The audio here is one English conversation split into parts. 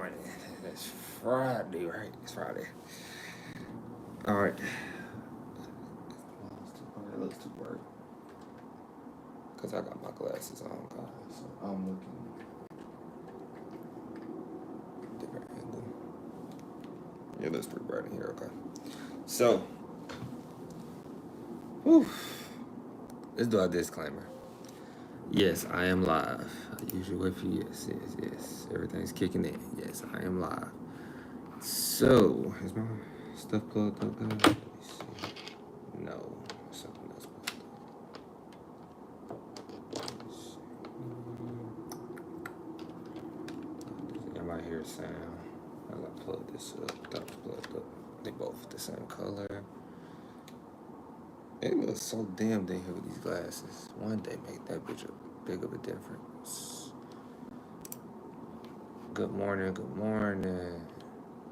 morning. It's Friday, right? It's Friday. All right. It looks too bright. Because I got my glasses on, guys. So I'm looking different angle. Yeah, it looks pretty bright in here, okay. So, let's do our disclaimer. Yes, I am live. I usually wait for yes. Everything's kicking in. Yes, I am live. So, is my stuff plugged up, guys? Let me see. No, something else plugged up. Let's see. Everybody hear sound? As I plug this up, that was plugged up. They both the same color. It looks so damn here with these glasses. One day make that bitch a big of a difference. Good morning.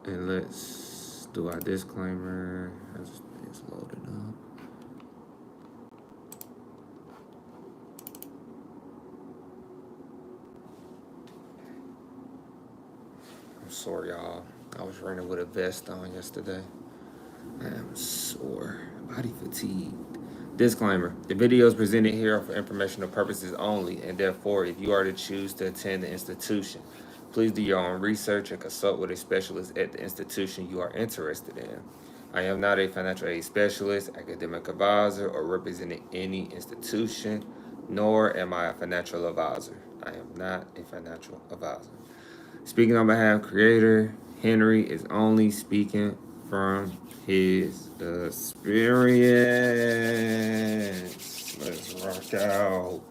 And let's do our disclaimer. It's loading up. I'm sore, y'all. I was running with a vest on yesterday. I am sore. Body fatigue. Disclaimer. The videos presented here are for informational purposes only, and therefore, if you are to choose to attend the institution, please do your own research and consult with a specialist at the institution you are interested in. I am not a financial aid specialist, academic advisor, or representing any institution, nor am I a financial advisor. I am not a financial advisor. Speaking on behalf of Creator, Henry is only speaking from his experience. Let's rock out.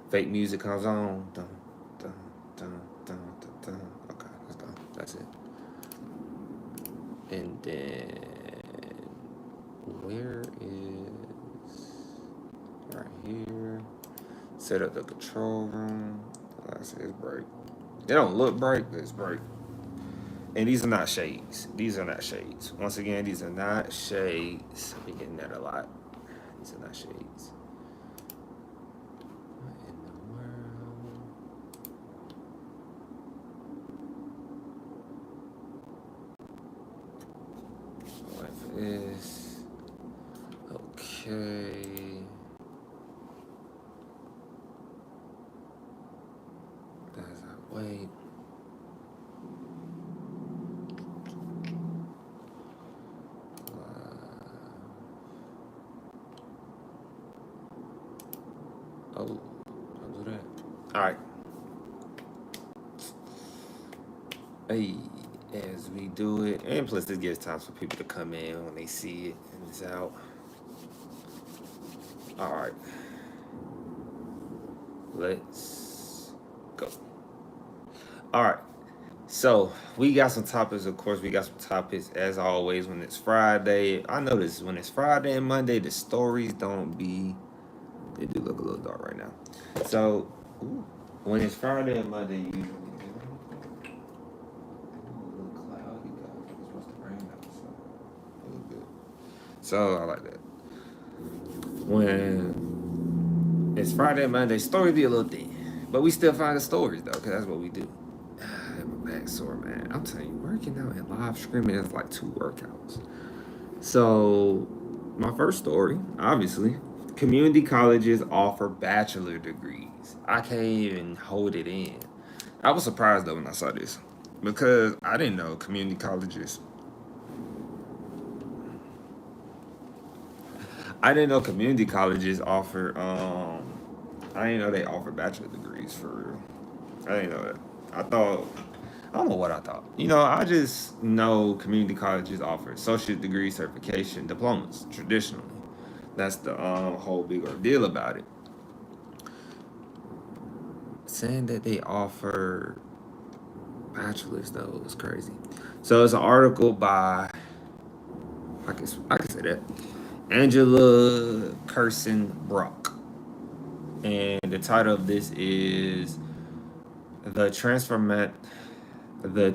Fake music comes on. Dun, dun, dun, dun, dun, dun. Okay, let's go. That's it. And then where is right here? Set up the control room. Like I said, it's bright. They don't look bright, but it's bright. And these are not shades. Once again, these are not shades. I've been getting that a lot. These are not shades. What in the world? Wait for this. Okay. As I wait. Oh, I'll do that. All right. Hey, as we do it, and plus this gives time for people to come in when they see it and it's out. All right. Let's go. All right. So we got some topics. Of course, we got some topics as always when it's Friday. I notice when it's Friday and Monday, the stories don't be. They do look a little dark right now. So when it's Friday and Monday, usually. So I like that. When it's Friday and Monday, story be a little thin. But we still find the stories though, because that's what we do. My back sore, man. I'm telling you, working out and live streaming is like 2 workouts. So my first story, obviously, community colleges offer bachelor degrees. I can't even hold it in. I was surprised though when I saw this because I didn't know community colleges. I didn't know community colleges offer. I didn't know they offer bachelor degrees for real. I didn't know that. I don't know what I thought. I just know community colleges offer associate degree certification diplomas traditionally. That's the whole big ordeal about it. Saying that they offer bachelors though is crazy. So it's an article by I can say that Angela Curson Brock, and the title of this is the transformative. There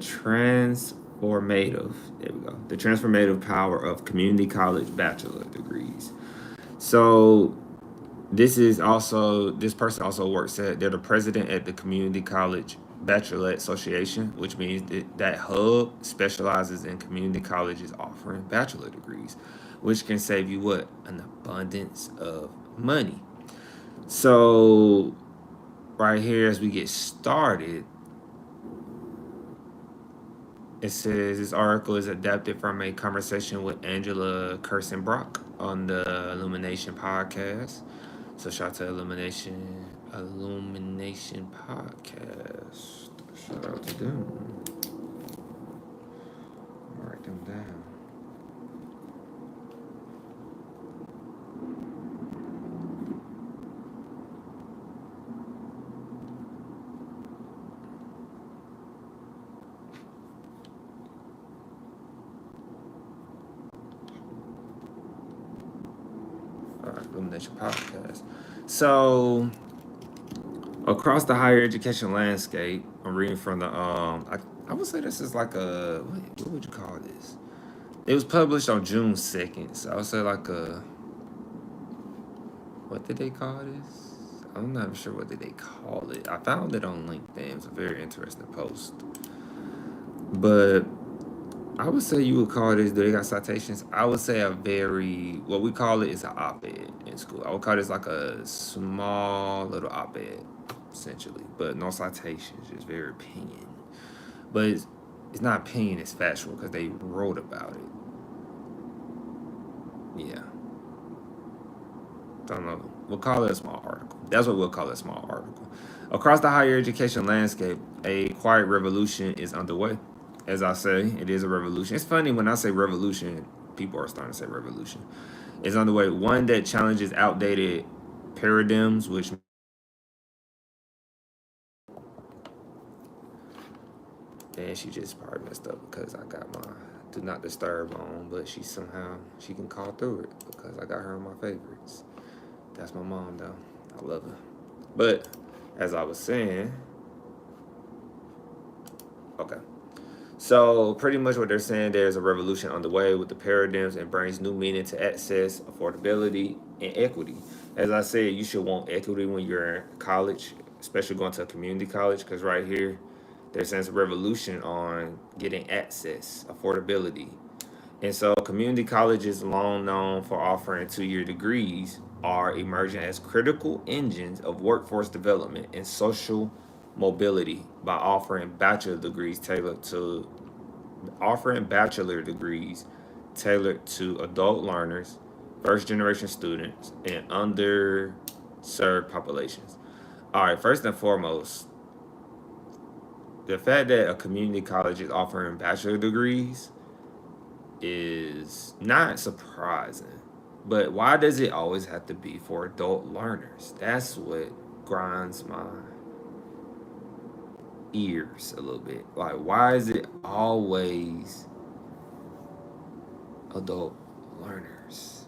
we go. The transformative power of community college bachelor degrees. So this person also works they're the president at the community college Bachelorette Association, which means that hub specializes in community colleges offering bachelor degrees, which can save you what? An abundance of money. So, right here, as we get started, it says this article is adapted from a conversation with Angela Kirsten-Brock on the Illumination podcast. So shout out to Illumination podcast. Shout out to them. Write them down. Illumination podcast. So across the higher education landscape, I'm reading from the I would say this is like a what would you call this? It was published on June 2nd, so I would say like a what did they call this? I'm not sure what did they call it. I found it on LinkedIn. It's a very interesting post. But I would say you would call this, do they got citations? I would say what we call it is an op-ed in school. I would call this like a small little op-ed, essentially. But no citations, just very opinion. But it's not opinion, it's factual because they wrote about it. Yeah. Don't know. We'll call it a small article. That's what we'll call a small article. Across the higher education landscape, a quiet revolution is underway. As I say, it is a revolution. It's funny when I say revolution, people are starting to say revolution. It's underway. One that challenges outdated paradigms, which and she just probably messed up because I got my do not disturb on, but she can call through it because I got her on my favorites. That's my mom though. I love her. But as I was saying, okay. So pretty much what they're saying, there's a revolution underway with the paradigms and brings new meaning to access, affordability, and equity. As I said, you should want equity when you're in college, especially going to a community college, because right here, there's a revolution on getting access, affordability. And so community colleges, long known for offering 2-year degrees, are emerging as critical engines of workforce development and social mobility by offering bachelor degrees tailored to adult learners, first generation students, and underserved populations. All right, first and foremost, the fact that a community college is offering bachelor degrees is not surprising. But why does it always have to be for adult learners? That's what grinds my ears a little bit. Like, why is it always adult learners?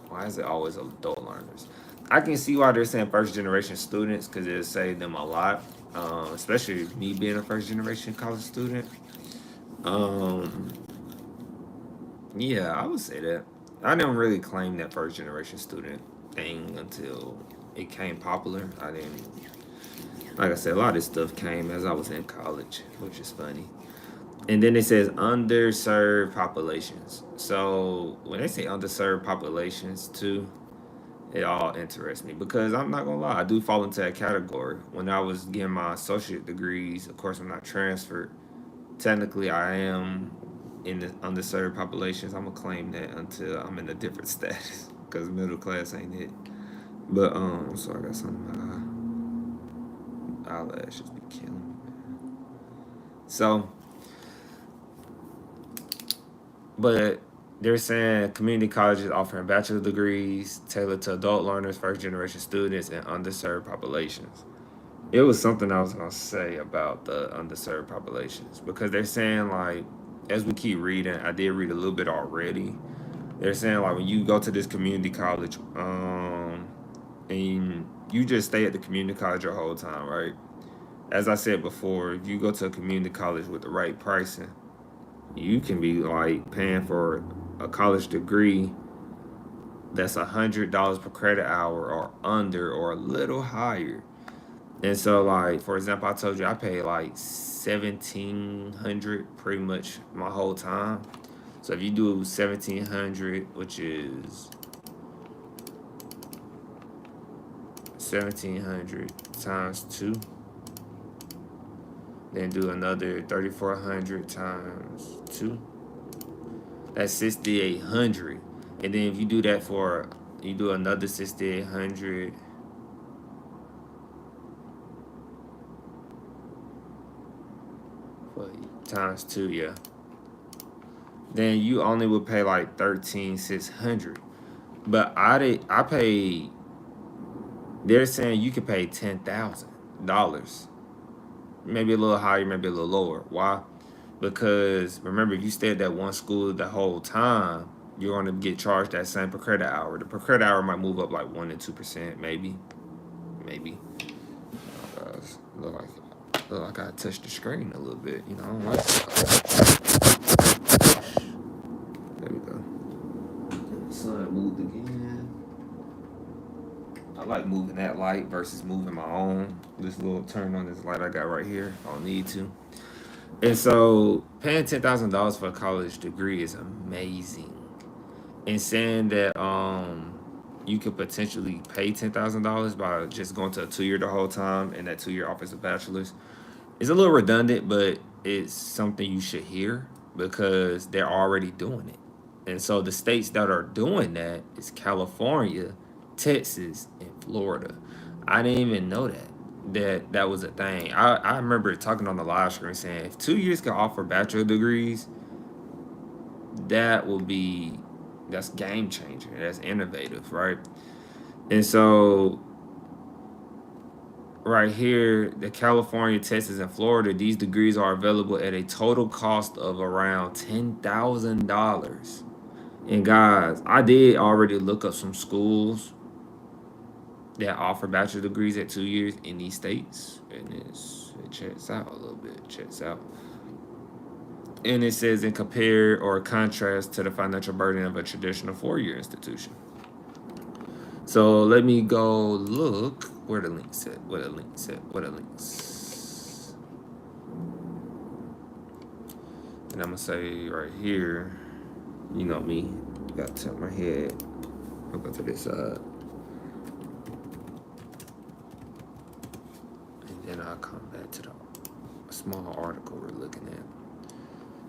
Why is it always adult learners? I can see why they're saying first generation students because it'll save them a lot, especially me being a first generation college student. Yeah, I would say that. I didn't really claim that first generation student thing until it came popular. I didn't, like I said, a lot of this stuff came as I was in college, which is funny. And then it says underserved populations. So when they say underserved populations too, it all interests me because I'm not gonna lie, I do fall into that category. When I was getting my associate degrees, of course I'm not transferred. Technically I am in the underserved populations. I'm gonna claim that until I'm in a different status because middle class ain't it. But so I got some eyelashes be killing me, man. So, but they're saying community colleges offering bachelor degrees tailored to adult learners, first generation students, and underserved populations. It was something I was gonna say about the underserved populations because they're saying like, as we keep reading, I did read a little bit already. They're saying like when you go to this community college, and you just stay at the community college your whole time, right? As I said before, if you go to a community college with the right pricing, you can be like paying for a college degree that's $100 per credit hour or under or a little higher. And so, like, for example, I told you I paid like 1,700 pretty much my whole time. So if you do 1,700, which is 1,700 times 2, then do another 3,400 times 2. That's 6,800. And then if you do that for, you do another 6,800 for times 2, yeah. Then you only would pay like 13,600. But I paid. They're saying you could pay $10,000, maybe a little higher, maybe a little lower. Why? Because remember, if you stay at that one school the whole time, you're going to get charged that same per credit hour. The per credit hour might move up like 1 to 2%, maybe. Look like I touched the screen a little bit. I don't like that. There we go. The sun moved again. I like moving that light versus moving my own. This little turn on this light I got right here. I don't need to. And so paying $10,000 for a college degree is amazing. And saying that you could potentially pay $10,000 by just going to a 2-year the whole time, and that 2-year offers a bachelor's is a little redundant, but it's something you should hear because they're already doing it. And so the states that are doing that is California, Texas, and Florida. I didn't even know that was a thing. I remember talking on the live screen saying if 2 years can offer bachelor degrees, that will be that's game changer. That's innovative, right? And so right here, the California, Texas, and Florida, these degrees are available at a total cost of around $10,000. And guys, I did already look up some schools that offer bachelor degrees at 2 years in these states, and it checks out a little bit. Checks out, and it says in compare or contrast to the financial burden of a traditional 4-year institution. So let me go look where the links at. Where the links at? Where the links? And I'm gonna say right here. You know me. Gotta tilt my head. I'll go to this side. And then I'll come back to the small article we're looking at.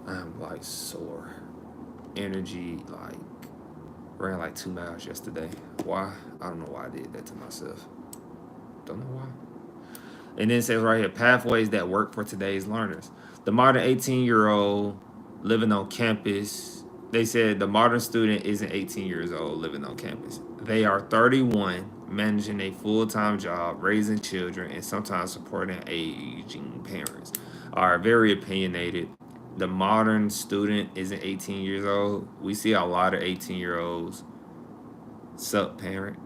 I'm like sore. Energy, like, ran like 2 miles yesterday. Why? I don't know why I did that to myself. Don't know why. And then it says right here, pathways that work for today's learners. The modern 18-year-old living on campus. They said the modern student isn't 18 years old living on campus. They are 31, managing a full-time job, raising children, and sometimes supporting aging parents. Are very opinionated. The modern student isn't 18 years old. We see a lot of 18-year-olds. Sup, parent?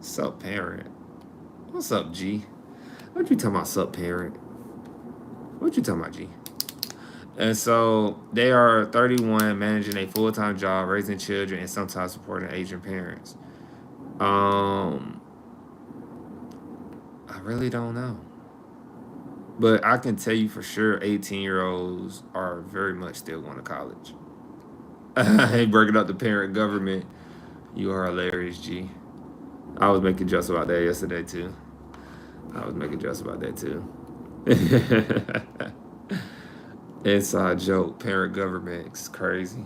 Sup, parent? What's up, G? What you talking about, sup, parent? What you talking about, G? And so they are 31, managing a full-time job, raising children, and sometimes supporting aging parents. I really don't know. But I can tell you for sure 18-year-olds are very much still going to college. Hey, breaking up the parent government. You are hilarious, G. I was making jokes about that yesterday, too. Inside joke, parent government. It's crazy.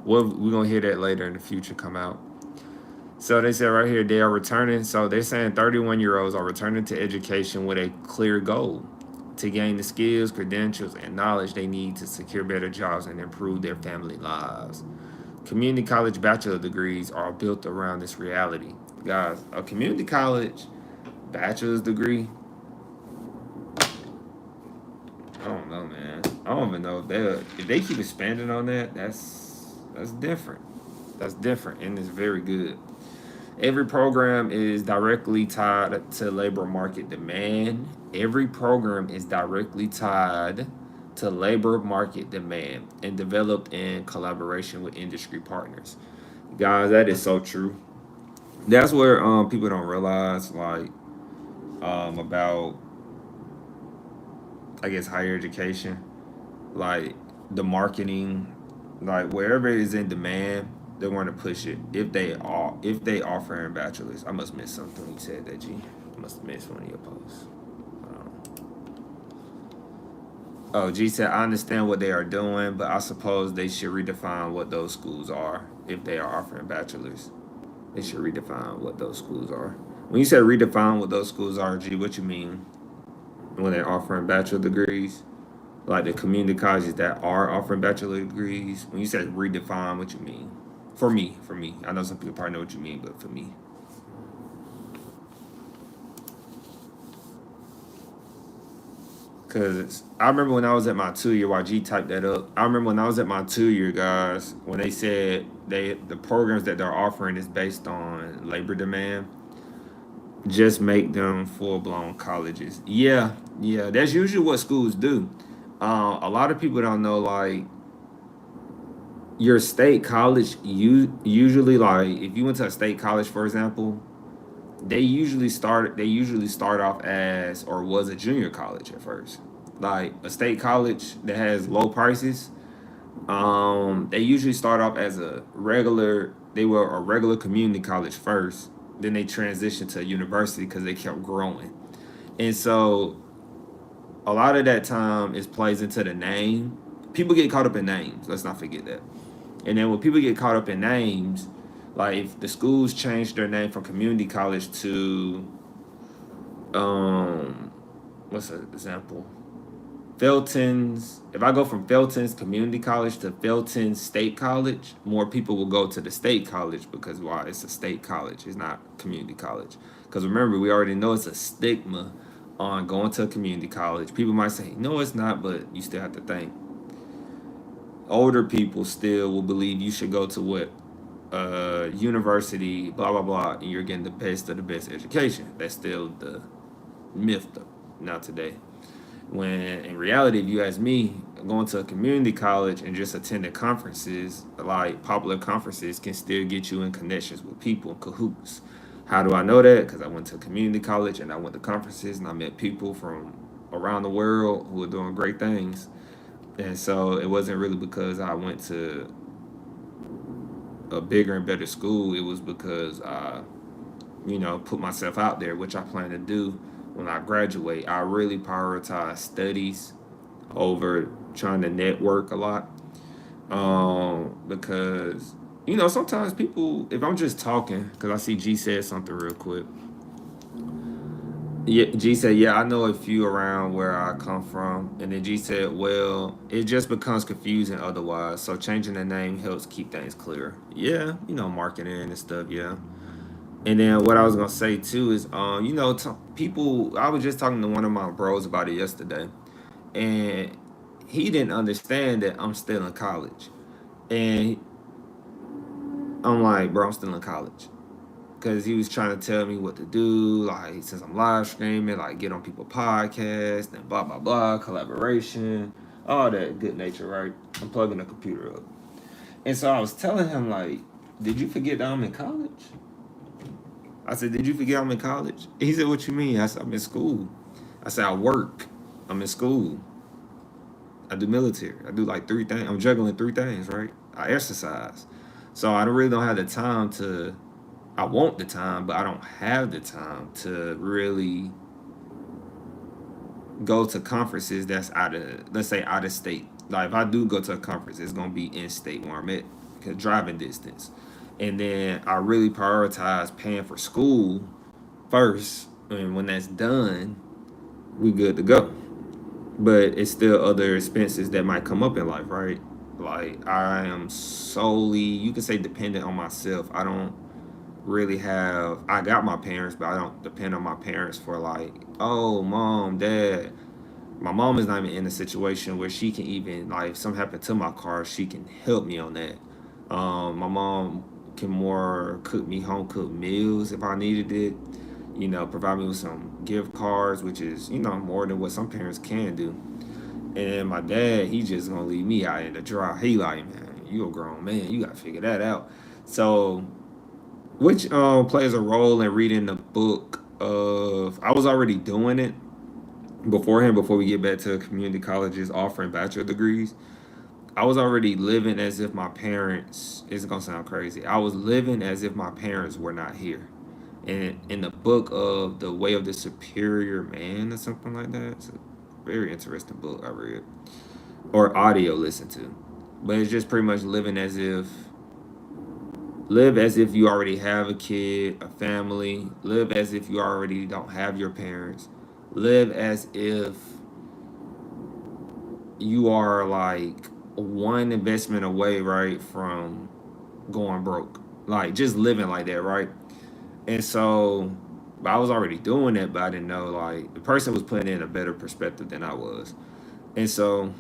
We're going to hear that later in the future come out. So they said right here, they are returning. So they're saying 31-year-olds are returning to education with a clear goal to gain the skills, credentials, and knowledge they need to secure better jobs and improve their family lives. Community college bachelor degrees are built around this reality. Guys, a community college bachelor's degree, I don't know, man. I don't even know if they keep expanding on that. That's different. That's different, and it's very good. Every program is directly tied to labor market demand. Every program is directly tied to labor market demand and developed in collaboration with industry partners. Guys, that is so true. That's where people don't realize, like, about, I guess, higher education, like the marketing, like wherever it is in demand, they want to push it. If they offer in bachelors, I must miss something when you said that, G. I must have missed one of your posts. Oh, G said, I understand what they are doing, but I suppose they should redefine what those schools are if they are offering bachelors. They should redefine what those schools are. When you said redefine what those schools are, G, what you mean when they're offering bachelor degrees? Like the community colleges that are offering bachelor degrees. When you said redefine, what you mean? For me. I know some people probably know what you mean, but for me. Cause I remember when I was at my 2 year, YG typed that up. I remember when I was at my 2 year, guys, when they said the programs that they're offering is based on labor demand, just make them full blown colleges. Yeah, yeah, that's usually what schools do. A lot of people don't know, like your state college. You usually, like if you went to a state college, for example, they usually start off as, or was, a junior college at first. Like a state college that has low prices, they usually start off as they were a regular community college first, then they transitioned to a university because they kept growing. And so a lot of that time is plays into the name. People get caught up in names, let's not forget that. And then when people get caught up in names, like if the schools change their name from community college to um what's an example? Felton's. If I go from Felton's Community College to Felton State College, more people will go to the state college because why? It's a state college. It's not community college. Because remember, we already know it's a stigma on going to a community college. People might say, no, it's not, but you still have to think. Older people still will believe you should go to what? University, blah, blah, blah, and you're getting the best of the best education. That's still the myth, though, not today. When in reality, if you ask me, going to a community college and just attending conferences, like popular conferences, can still get you in connections with people in cahoots. How do I know that? Because I went to a community college and I went to conferences and I met people from around the world who are doing great things. And so it wasn't really because I went to a bigger and better school. It was because I, put myself out there, which I plan to do when I graduate. I really prioritize studies over trying to network a lot. Because sometimes people, if I'm just talking, because I see G said something real quick. Yeah, G said, yeah, I know a few around where I come from. And then G said, well, it just becomes confusing otherwise. So changing the name helps keep things clear. Yeah, marketing and stuff, yeah. And then what I was gonna say too is, people. I was just talking to one of my bros about it yesterday, and he didn't understand that I'm still in college, and I'm like, bro, I'm still in college, because he was trying to tell me what to do, like since I'm live streaming, like get on people podcasts and blah blah blah, collaboration, all that good nature, right? I'm plugging the computer up, and so I was telling him like, did you forget that I'm in college? I said, did you forget I'm in college? He said, what you mean? I said, I'm in school. I said, I work. I'm in school. I do military. I do like three things. I'm juggling three things, right? I exercise. So I really don't have the time to, I want the time, but I don't have the time to really go to conferences that's out of, let's say, out of state. Like if I do go to a conference, it's going to be in state where I'm at, because driving distance. And then I really prioritize paying for school first, and when that's done, we good to go. But it's still other expenses that might come up in life, right? Like I am solely, you can say, dependent on myself. I don't really have, I got my parents, but I don't depend on my parents for like, oh, mom, dad. My mom is not even in a situation where she can even, like, if something happened to my car, she can help me on that. My mom can more cook me home cooked meals if I needed it. Provide me with some gift cards, which is, more than what some parents can do. And my dad, he just gonna leave me out in the dry. He like, man, you a grown man, you gotta figure that out. So, which plays a role in reading the book of I was already doing it beforehand before we get back to community colleges offering bachelor degrees. I was already living as if my parents, it's gonna sound crazy. I was living as if my parents were not here. And in the book of The Way of the Superior Man or something like that, it's a very interesting book I read or audio listened to. But it's just pretty much live as if you already have a kid, a family, live as if you already don't have your parents, live as if you are like one investment away, right, from going broke. Like just living like that, right? And so I was already doing it, but I didn't know like the person was putting in a better perspective than I was. And so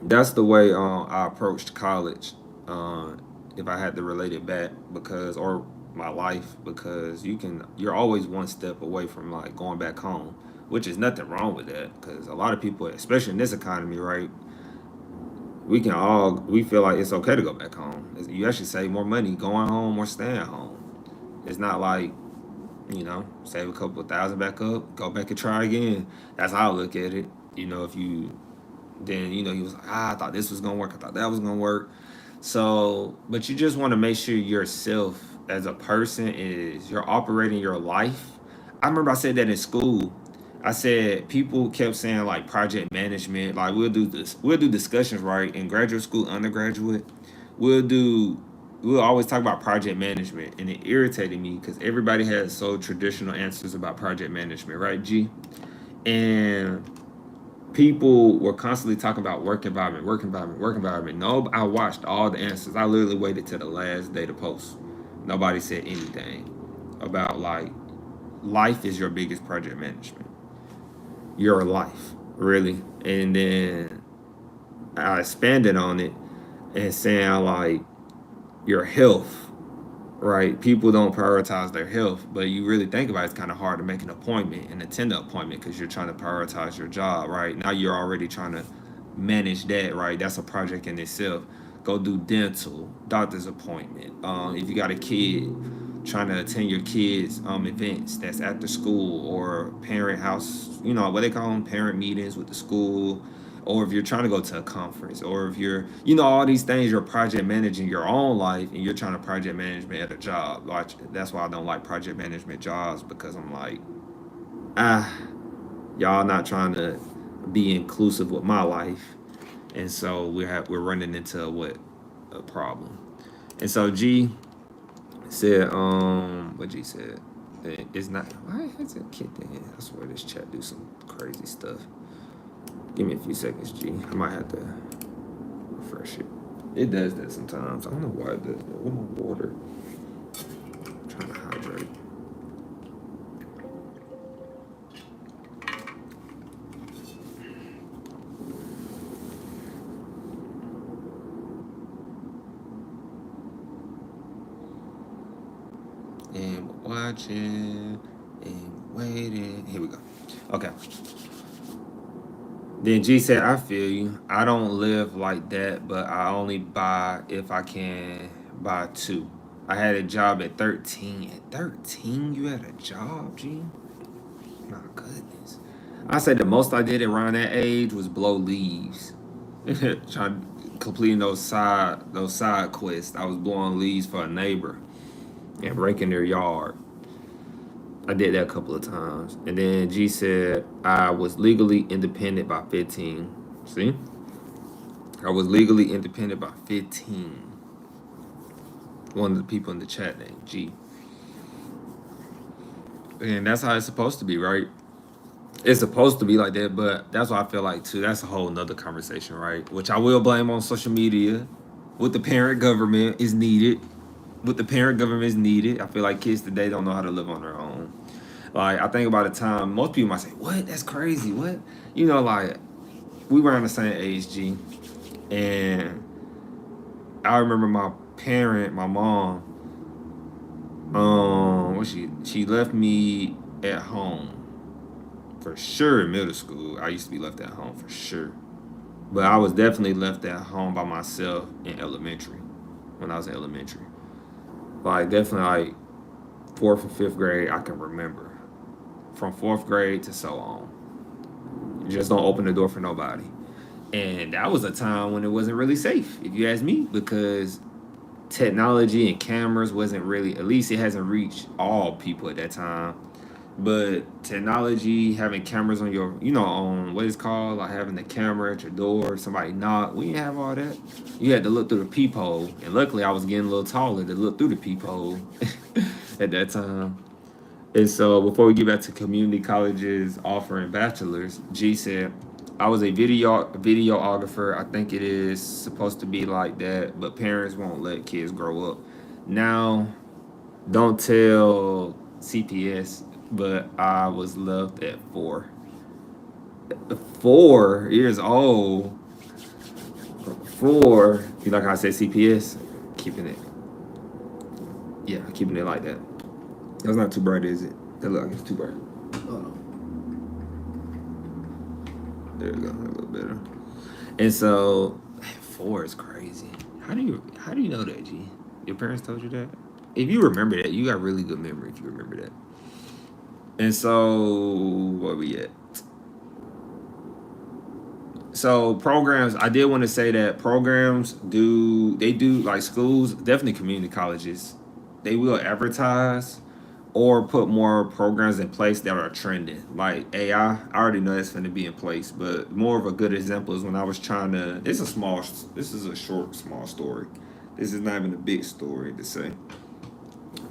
that's the way I approached college. Uh, if I had to relate it back, because or my life, because you're always one step away from like going back home, which is nothing wrong with that. Because a lot of people, especially in this economy, right, we feel like it's okay to go back home. You actually save more money going home or staying home. It's not like save a couple of thousand back up, go back and try again. That's how I look at it. If you then he was like, I thought this was gonna work, I thought that was gonna work. So, but you just want to make sure yourself as a person is you're operating your life. I remember I said that in school. I said people kept saying like project management, like we'll do discussions right in graduate school, undergraduate. We'll do we'll always talk about project management, and it irritated me because everybody has so traditional answers about project management, right, G? And people were constantly talking about work environment, work environment, work environment. No, I watched all the answers. I literally waited till the last day to post. Nobody said anything about like life is your biggest project management. Your life, really. And then I expanded on it and saying like your health, right? People don't prioritize their health, but you really think about it, it's kind of hard to make an appointment and attend an appointment because you're trying to prioritize your job, right? Now you're already trying to manage that, right? That's a project in itself. Go do dental, doctor's appointment. If you got a kid, trying to attend your kids' events that's after school or parent house, what they call them, parent meetings with the school, or if you're trying to go to a conference, or if you're, all these things, you're project managing your own life and you're trying to project management at a job. That's why I don't like project management jobs, because I'm like, ah, y'all not trying to be inclusive with my life, and so we're running into a problem. And so G said, what G said, it's not. Why has it kicked in? I swear this chat do some crazy stuff. Give me a few seconds, G. I might have to refresh it. It does that sometimes. I don't know why it does that. With my water. I'm trying to hydrate. And watching and waiting. Here we go. Okay. Then G said, I feel you. I don't live like that, but I only buy if I can buy two. I had a job at 13. At 13, you had a job, G? My goodness. I said the most I did around that age was blow leaves. Trying completing those side quests. I was blowing leaves for a neighbor and raking their yard. I did that a couple of times. And then G said I was legally independent by 15. See? I was legally independent by 15. One of the people in the chat named G. And that's how it's supposed to be, right? It's supposed to be like that, but that's what I feel like too. That's a whole nother conversation, right? Which I will blame on social media. With the parent government is needed. With the parent government is needed. I feel like kids today don't know how to live on their own. Like I think about a time, most people might say, "What? That's crazy. What?" Like we were on the same age, G, and I remember my parent, my mom, what she left me at home for sure in middle school. I used to be left at home for sure, but I was definitely left at home by myself in elementary when I was in elementary. Like definitely like fourth or fifth grade, I can remember. from 4th grade to so on. You just don't open the door for nobody. And that was a time when it wasn't really safe, if you ask me, because technology and cameras wasn't really, at least it hasn't reached all people at that time. But technology, having cameras on your, on what it's called, like having the camera at your door, somebody knock, we didn't have all that. You had to look through the peephole. And luckily, I was getting a little taller to look through the peephole at that time. And so before we get back to community colleges offering bachelors, G said, I was a videographer. I think it is supposed to be like that, but parents won't let kids grow up. Now, don't tell CPS, but I was left at 4. 4 years old. 4. You like how I said CPS? Keeping it. Yeah, keeping it like that. That's not too bright, is it? That look like it's too bright. Hold on. There we go, a little better. And so, 4 is crazy. How do you know that, G? Your parents told you that? If you remember that, you got really good memory if you remember that. And so, where we at? So programs, I did want to say that programs do like schools, definitely community colleges, they will advertise or put more programs in place that are trending. Like AI, I already know that's going to be in place, but more of a good example is when I was trying to, this is a short, small story. This is not even a big story to say.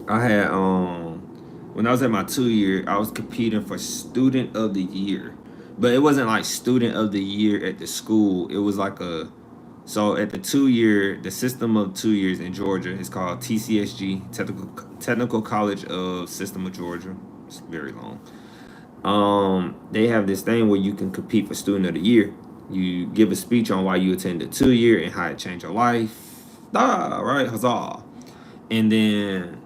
I had, when I was at my 2-year, I was competing for student of the year, but it wasn't like student of the year at the school. It was like so at the 2-year, the system of 2 years in Georgia is called TCSG, Technical College of System of Georgia. It's very long. They have this thing where you can compete for student of the year. You give a speech on why you attended 2-year and how it changed your life. Right? Huzzah. And then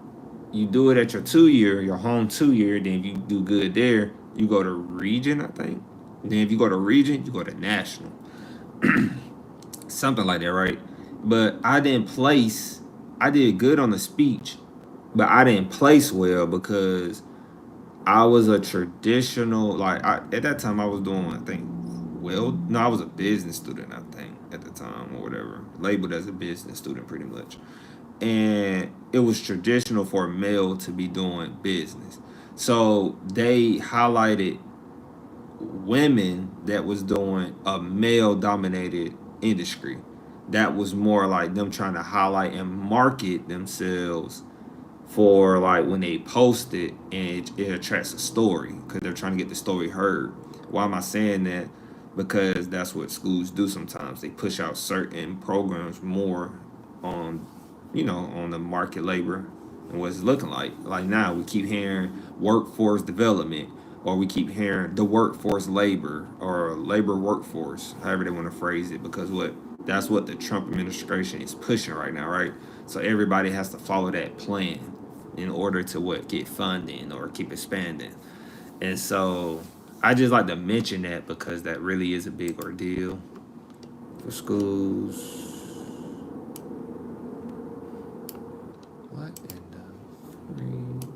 you do it at your 2-year, your home 2-year. Then if you do good there, you go to region, I think. Then if you go to region, you go to national. Something like that, right? But I didn't place. I did good on the speech, but I didn't place well because I was a traditional, at that time I was doing, I think, I was a business student, I think, at the time, or whatever, labeled as a business student pretty much. And it was traditional for a male to be doing business. So they highlighted women that was doing a male dominated industry. That was more like them trying to highlight and market themselves for like when they post it, and it attracts a story because they're trying to get the story heard. Why am I saying that? Because that's what schools do sometimes. They push out certain programs more on, on the market labor and what it's looking like. Like now we keep hearing workforce development, or we keep hearing the workforce labor or labor workforce, however they want to phrase it, because that's what the Trump administration is pushing right now, right? So everybody has to follow that plan in order to get funding or keep expanding. And so I just like to mention that because that really is a big ordeal for schools. What in the free?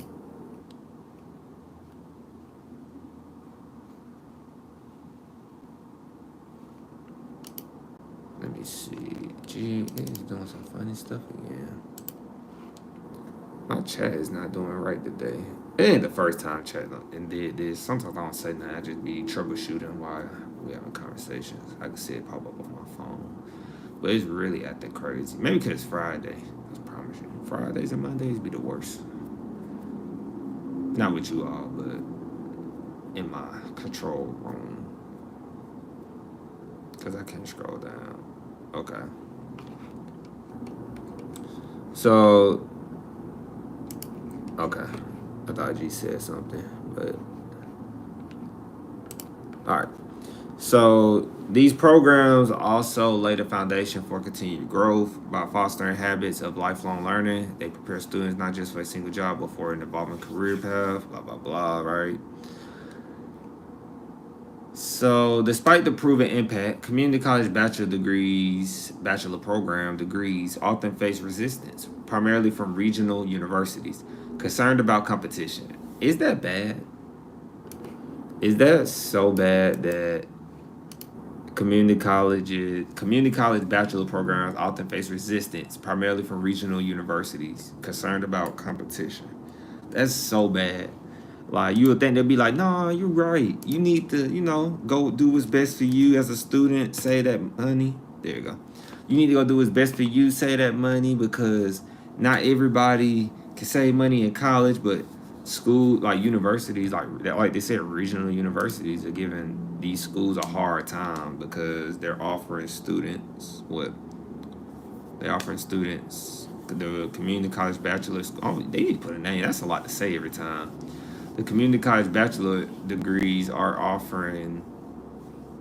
Let me see. Gee, it's doing some funny stuff again. My chat is not doing right today. It ain't the first time chat and did this. Sometimes I don't say nothing. I just be troubleshooting while we having conversations. I can see it pop up on my phone. But it's really acting crazy. Maybe because it's Friday. I promise you. Fridays and Mondays be the worst. Not with you all, but in my control room. Because I can't scroll down. Okay. So, okay. I thought G said something, but all right. So these programs also lay the foundation for continued growth by fostering habits of lifelong learning. They prepare students not just for a single job, but for an evolving career path, blah, blah, blah, right? So despite the proven impact, community college bachelor program degrees often face resistance, primarily from regional universities, concerned about competition. Is that bad? Is that so bad that community college bachelor programs often face resistance, primarily from regional universities concerned about competition? That's so bad. Like you would think they'd be like, "Nah, you're right. You need to, go do what's best for you as a student. Save that money. There you go. You need to go do what's best for you. Save that money because not everybody can save money in college, but school like universities like they said regional universities are giving these schools a hard time because they're offering students what they offering students the community college bachelor's. Oh, they need to put a name. That's a lot to say every time. The community college bachelor degrees are offering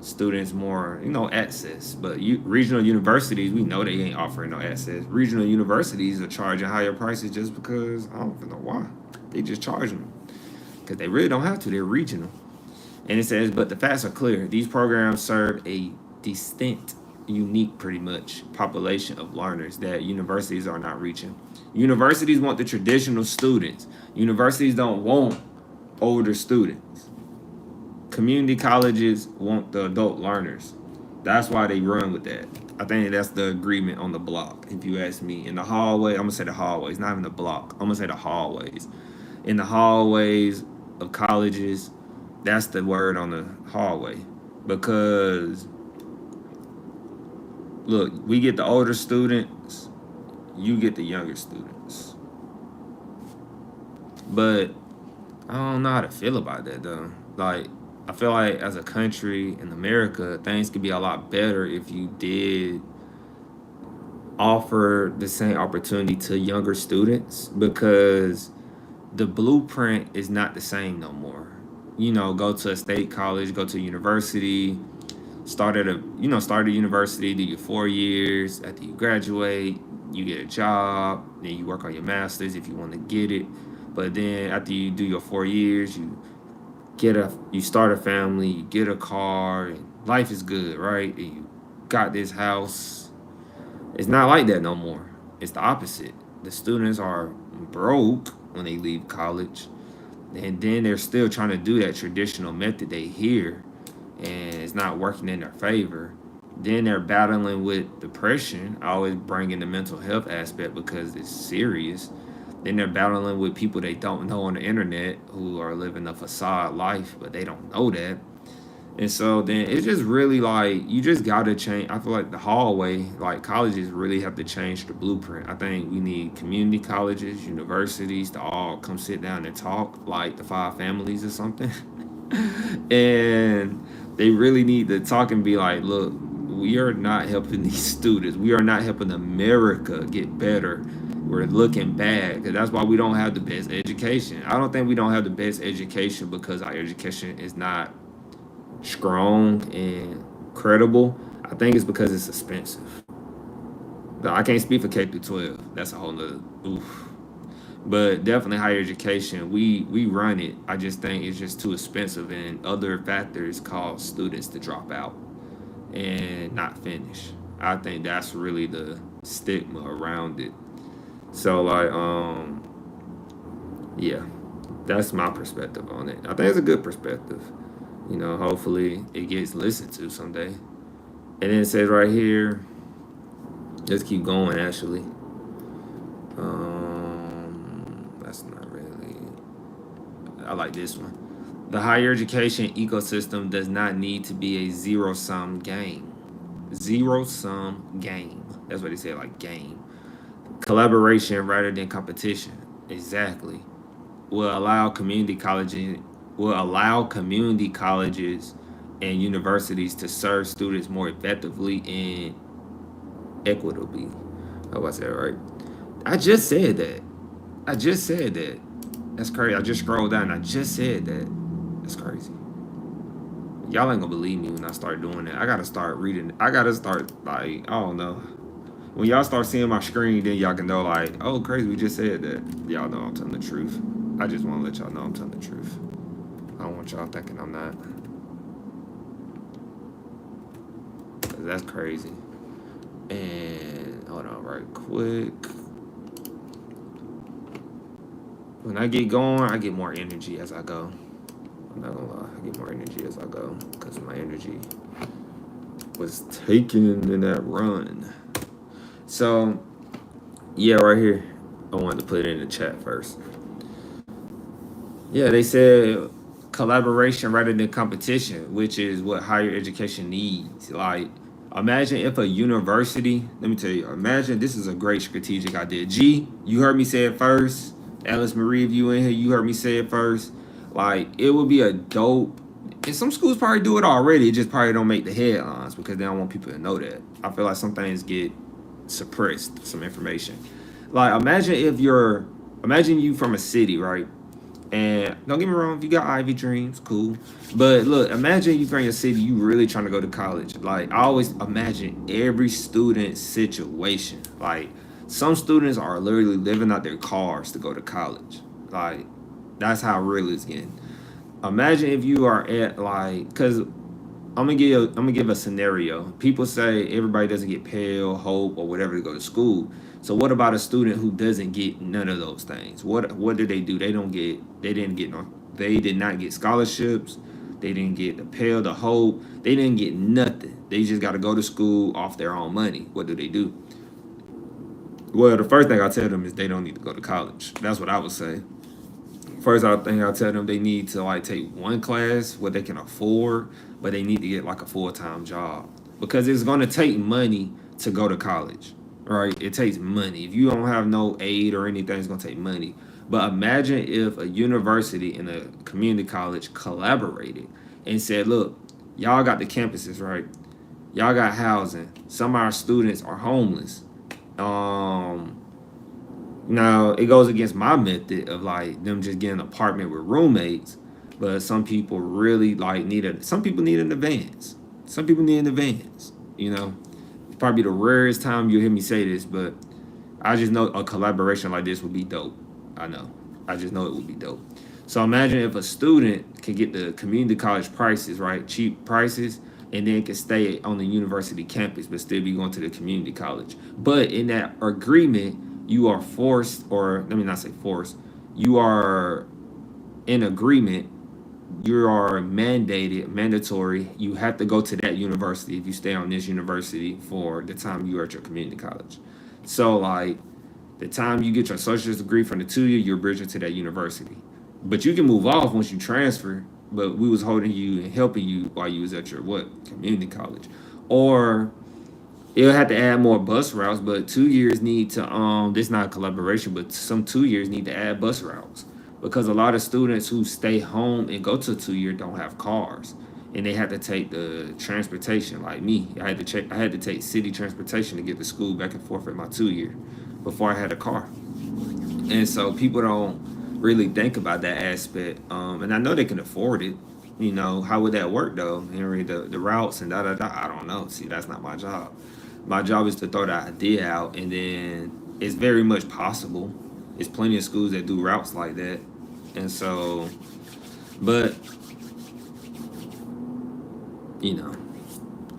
students more, access. But regional universities, we know they ain't offering no access. Regional universities are charging higher prices just because I don't even know why. They just charge them because they really don't have to. They're regional. And it says, but the facts are clear. These programs serve a distinct, unique, pretty much, population of learners that universities are not reaching. Universities want the traditional students. Universities don't want older students. Community colleges want the adult learners. That's why they run with that. I think that's the agreement on the block. If you ask me, in the hallway, I'm gonna say the hallways, not even the block. I'm gonna say the hallways. In the hallways of colleges, that's the word on the hallway. Because look, we get the older students, you get the younger students. But I don't know how to feel about that though. Like, I feel like as a country in America, things could be a lot better if you did offer the same opportunity to younger students because the blueprint is not the same no more. Go to a state college, go to a university, start a university, do your 4 years. After you graduate, you get a job, then you work on your master's if you want to get it. But then after you do your 4 years, you start a family, you get a car, and life is good, right? And you got this house. It's not like that no more. It's the opposite. The students are broke when they leave college, and then they're still trying to do that traditional method they hear, and it's not working in their favor. Then they're battling with depression. I always bring in the mental health aspect because it's serious. Then they're battling with people they don't know on the internet who are living a facade life, but they don't know that. And so then it's just really like you just gotta change. I feel like the hallway, like colleges really have to change the blueprint. I think we need community colleges, universities to all come sit down and talk like the five families or something. And they really need to talk and be like, look, we are not helping these students. We are not helping America get better. We're looking bad because that's why we don't have the best education. I don't think we don't have the best education because our education is not strong and credible. I think it's because it's expensive. I can't speak for K through 12. That's a whole nother oof. But definitely higher education, we run it. I just think it's just too expensive, and other factors cause students to drop out and not finish. I think that's really the stigma around it. So like yeah, that's my perspective on it. I think it's a good perspective. Hopefully it gets listened to someday. And then it says right here, let's keep going actually. That's not really. I like this one. The higher education ecosystem does not need to be a zero sum game. Zero sum game. That's what they say, like game. Collaboration rather than competition. Exactly. Will allow community colleges and universities to serve students more effectively and equitably. I hope I said it right. I just said that. I just said that. That's crazy. I just scrolled down. I just said that. That's crazy. Y'all ain't gonna believe me when I start doing that. I gotta start reading. I gotta start like I don't know. When y'all start seeing my screen, then y'all can know like, oh, crazy. We just said that. Y'all know I'm telling the truth. I just want to let y'all know I'm telling the truth. I don't want y'all thinking I'm not. 'Cause that's crazy. And hold on, right quick. When I get going, I get more energy as I go. I'm not gonna lie, I get more energy as I go because my energy was taken in that run. So, yeah, right here. I wanted to put it in the chat first. Yeah, they said collaboration rather than competition, which is what higher education needs. Like, imagine if a university, let me tell you, imagine this is a great strategic idea. G, you heard me say it first. Alice Marie, if you in here, you heard me say it first. Like, it would be a dope, and some schools probably do it already. It just probably don't make the headlines because they don't want people to know that. I feel like some things get suppressed, some information. Like, imagine you from a city, right? And don't get me wrong, if you got Ivy dreams, cool. But look, imagine you from your city, you really trying to go to college. Like, I always imagine every student's situation. Like, some students are literally living out their cars to go to college. Like, that's how real it's getting. Imagine if you are at like, cause I'm gonna give a scenario. People say everybody doesn't get Pell, Hope, or whatever to go to school. So what about a student who doesn't get none of those things? What do? They don't get. They didn't get no. They did not get scholarships. They didn't get the Pell, the Hope. They didn't get nothing. They just got to go to school off their own money. What do? Well, the first thing I tell them is they don't need to go to college. That's what I would say. First, I think I'll tell them they need to like take one class what they can afford, but they need to get like a full-time job because it's going to take money to go to college, right? It takes money. If you don't have no aid or anything, it's going to take money. But imagine if a university and a community college collaborated and said, look, y'all got the campuses, right? Y'all got housing. Some of our students are homeless. Now it goes against my method of like them just getting an apartment with roommates, but some people really like some people need an advance. Some people need an advance, you know. It's probably the rarest time you'll hear me say this, but I just know a collaboration like this would be dope. I know. I just know it would be dope. So imagine if a student can get the community college prices, right? Cheap prices, and then can stay on the university campus but still be going to the community college. But in that agreement, you are forced, or let me not say forced, you are in agreement, you are mandatory, you have to go to that university if you stay on this university for the time you are at your community college. So like the time you get your associate's degree from the 2 year, you're bridging to that university. But you can move off once you transfer, but we was holding you and helping you while you was at your community college. Or it'll have to add more bus routes, but 2 years need to this not a collaboration, but some 2 years need to add bus routes because a lot of students who stay home and go to 2 year don't have cars and they have to take the transportation. Like me, I had to take city transportation to get to school back and forth at my 2 year before I had a car. And so people don't really think about that aspect. And I know they can afford it. You know, how would that work though? Henry, the routes and I don't know. See, that's not my job. My job is to throw the idea out, and then it's very much possible. There's plenty of schools that do routes like that, and so, but you know,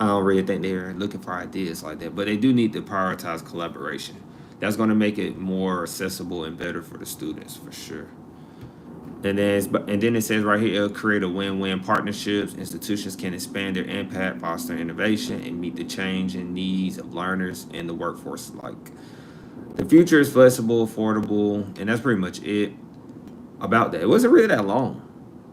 I don't really think they're looking for ideas like that. But they do need to prioritize collaboration. That's going to make it more accessible and better for the students for sure. And then it says right here, it'll create a win-win partnerships. Institutions can expand their impact, foster innovation, and meet the changing needs of learners and the workforce alike. The future is flexible, affordable, and that's pretty much it about that. It wasn't really that long.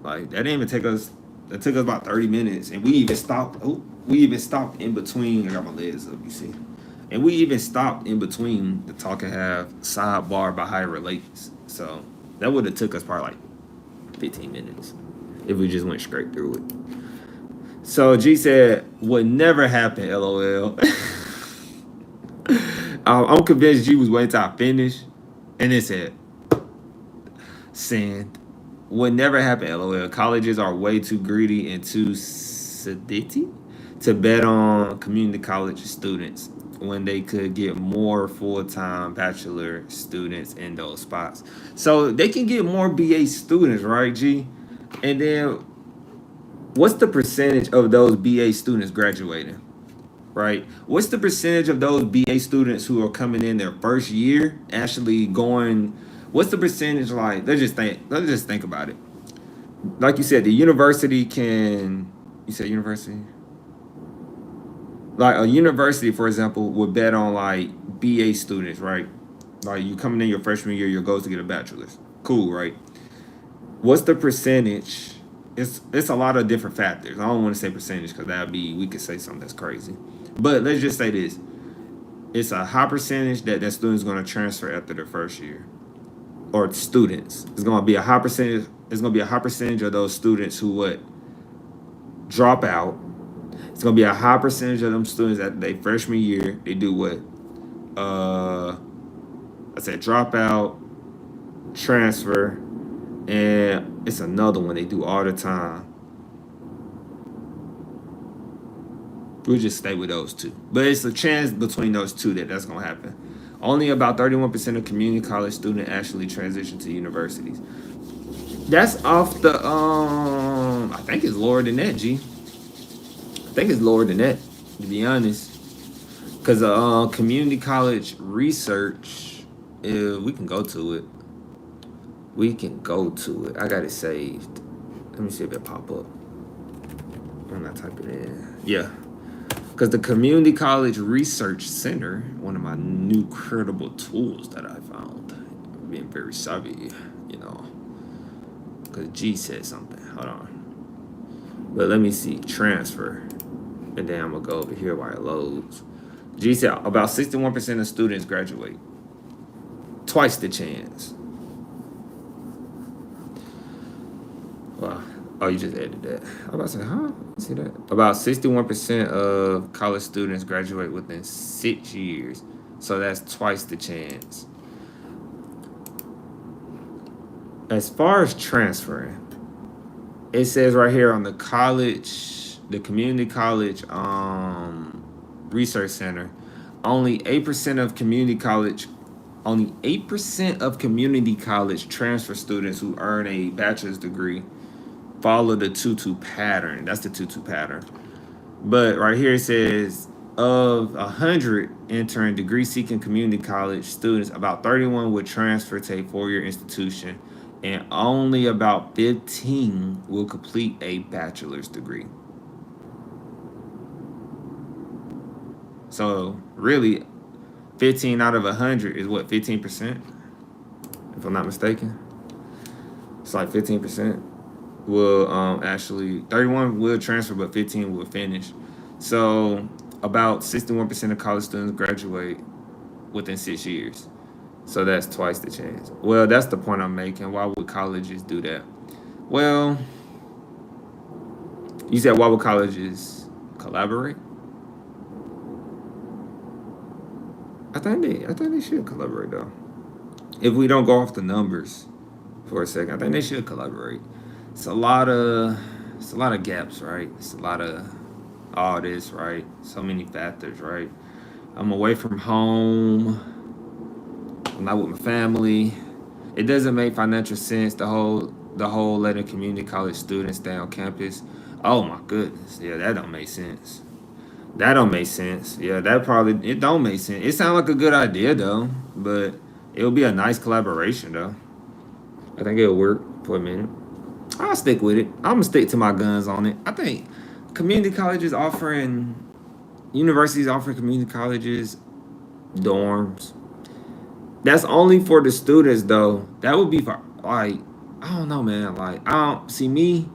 Like that didn't even take us. It took us about 30 minutes, and we even stopped. Oh, we even stopped in between. I got my legs up, you see, and we even stopped in between the talk and have sidebar about how it relates. So that would have took us probably like 15 minutes if we just went straight through it. So G said, would never happen, LOL. I'm convinced G was waiting till I finish. And it said, send. Would never happen, LOL. Colleges are way too greedy and too sedity to bet on community college students when they could get more full-time bachelor students in those spots. So they can get more BA students, right, G? And then what's the percentage of those BA students graduating, right? What's the percentage of those BA students who are coming in their first year actually going, what's the percentage like? Let's just think about it. like you said, the university can. You said university. Like a university, for example, would bet on like BA students, right? Like you coming in your freshman year, your goal is to get a bachelor's. Cool, right? What's the percentage? It's a lot of different factors. I don't want to say percentage because that'd be we could say something that's crazy. But let's just say this: it's a high percentage that student's going to transfer after their first year, or students. It's going to be a high percentage. It's going to be a high percentage of those students who would drop out. It's going to be a high percentage of them students that they freshman year they do what? I said drop out, transfer, and it's another one they do all the time. We'll just stay with those two. But it's a chance between those two that's going to happen. Only about 31% of community college students actually transition to universities. That's off the, I think it's lower than that, G. I think it's lower than that, to be honest. Because community college research, we can go to it. We can go to it. I got it saved. Let me see if it pop up. I'm not typing it in. Yeah. Because the Community College Research Center, one of my new credible tools that I found, being very savvy, you know, because G said something. Hold on. But let me see. Transfer. And then I'm going to go over here while it loads. G said about 61% of students graduate. Twice the chance. Wow. Oh, you just added that. I was about to say, huh? See that? About 61% of college students graduate within 6 years. So that's twice the chance. As far as transferring, it says right here on the community college research center, only 8% of community college transfer students who earn a bachelor's degree follow the 2-2 pattern. That's the 2-2 pattern. But right here it says of 100 entering degree-seeking community college students, about 31 would transfer to a four-year institution, and only about 15 will complete a bachelor's degree. So really, 15 out of 100 is what, 15%? If I'm not mistaken. It's like 15%. Will actually 31 will transfer, but 15 will finish. So about 61% of college students graduate within 6 years. So that's twice the chance. Well, that's the point I'm making. Why would colleges do that? Well, you said why would colleges collaborate? I think they should collaborate though. If we don't go off the numbers for a second, I think they should collaborate. It's a lot of gaps, right? It's a lot of all this, right? So many factors, right? I'm away from home. I'm not with my family. It doesn't make financial sense. The whole letting community college students stay on campus. Oh my goodness, yeah, that don't make sense. That don't make sense. Yeah, it don't make sense. It sounds like a good idea though, but it'll be a nice collaboration though. I think it'll work for a minute. I'll stick with it. I'm gonna stick to my guns on it. I think universities offering community colleges dorms. That's only for the students though. That would be for like, I don't know, man. Like I don't see me.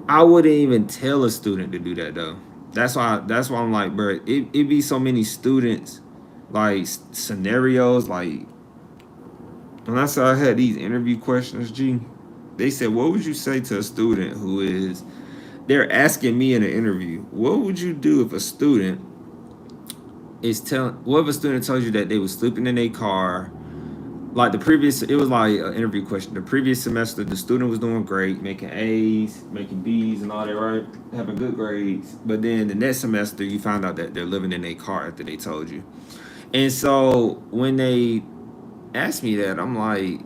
I wouldn't even tell a student to do that though. That's why I'm like, bro, it be so many students, like scenarios, like when I saw I had these interview questions, G, they said, what would you say to a student they're asking me in an interview, what would you do if a student what if a student tells you that they was sleeping in a car, like it was like an interview question. The previous semester, the student was doing great, making A's, making B's and all that, right? Having good grades. But then the next semester, you find out that they're living in a car after they told you. And so when they asked me that, I'm like,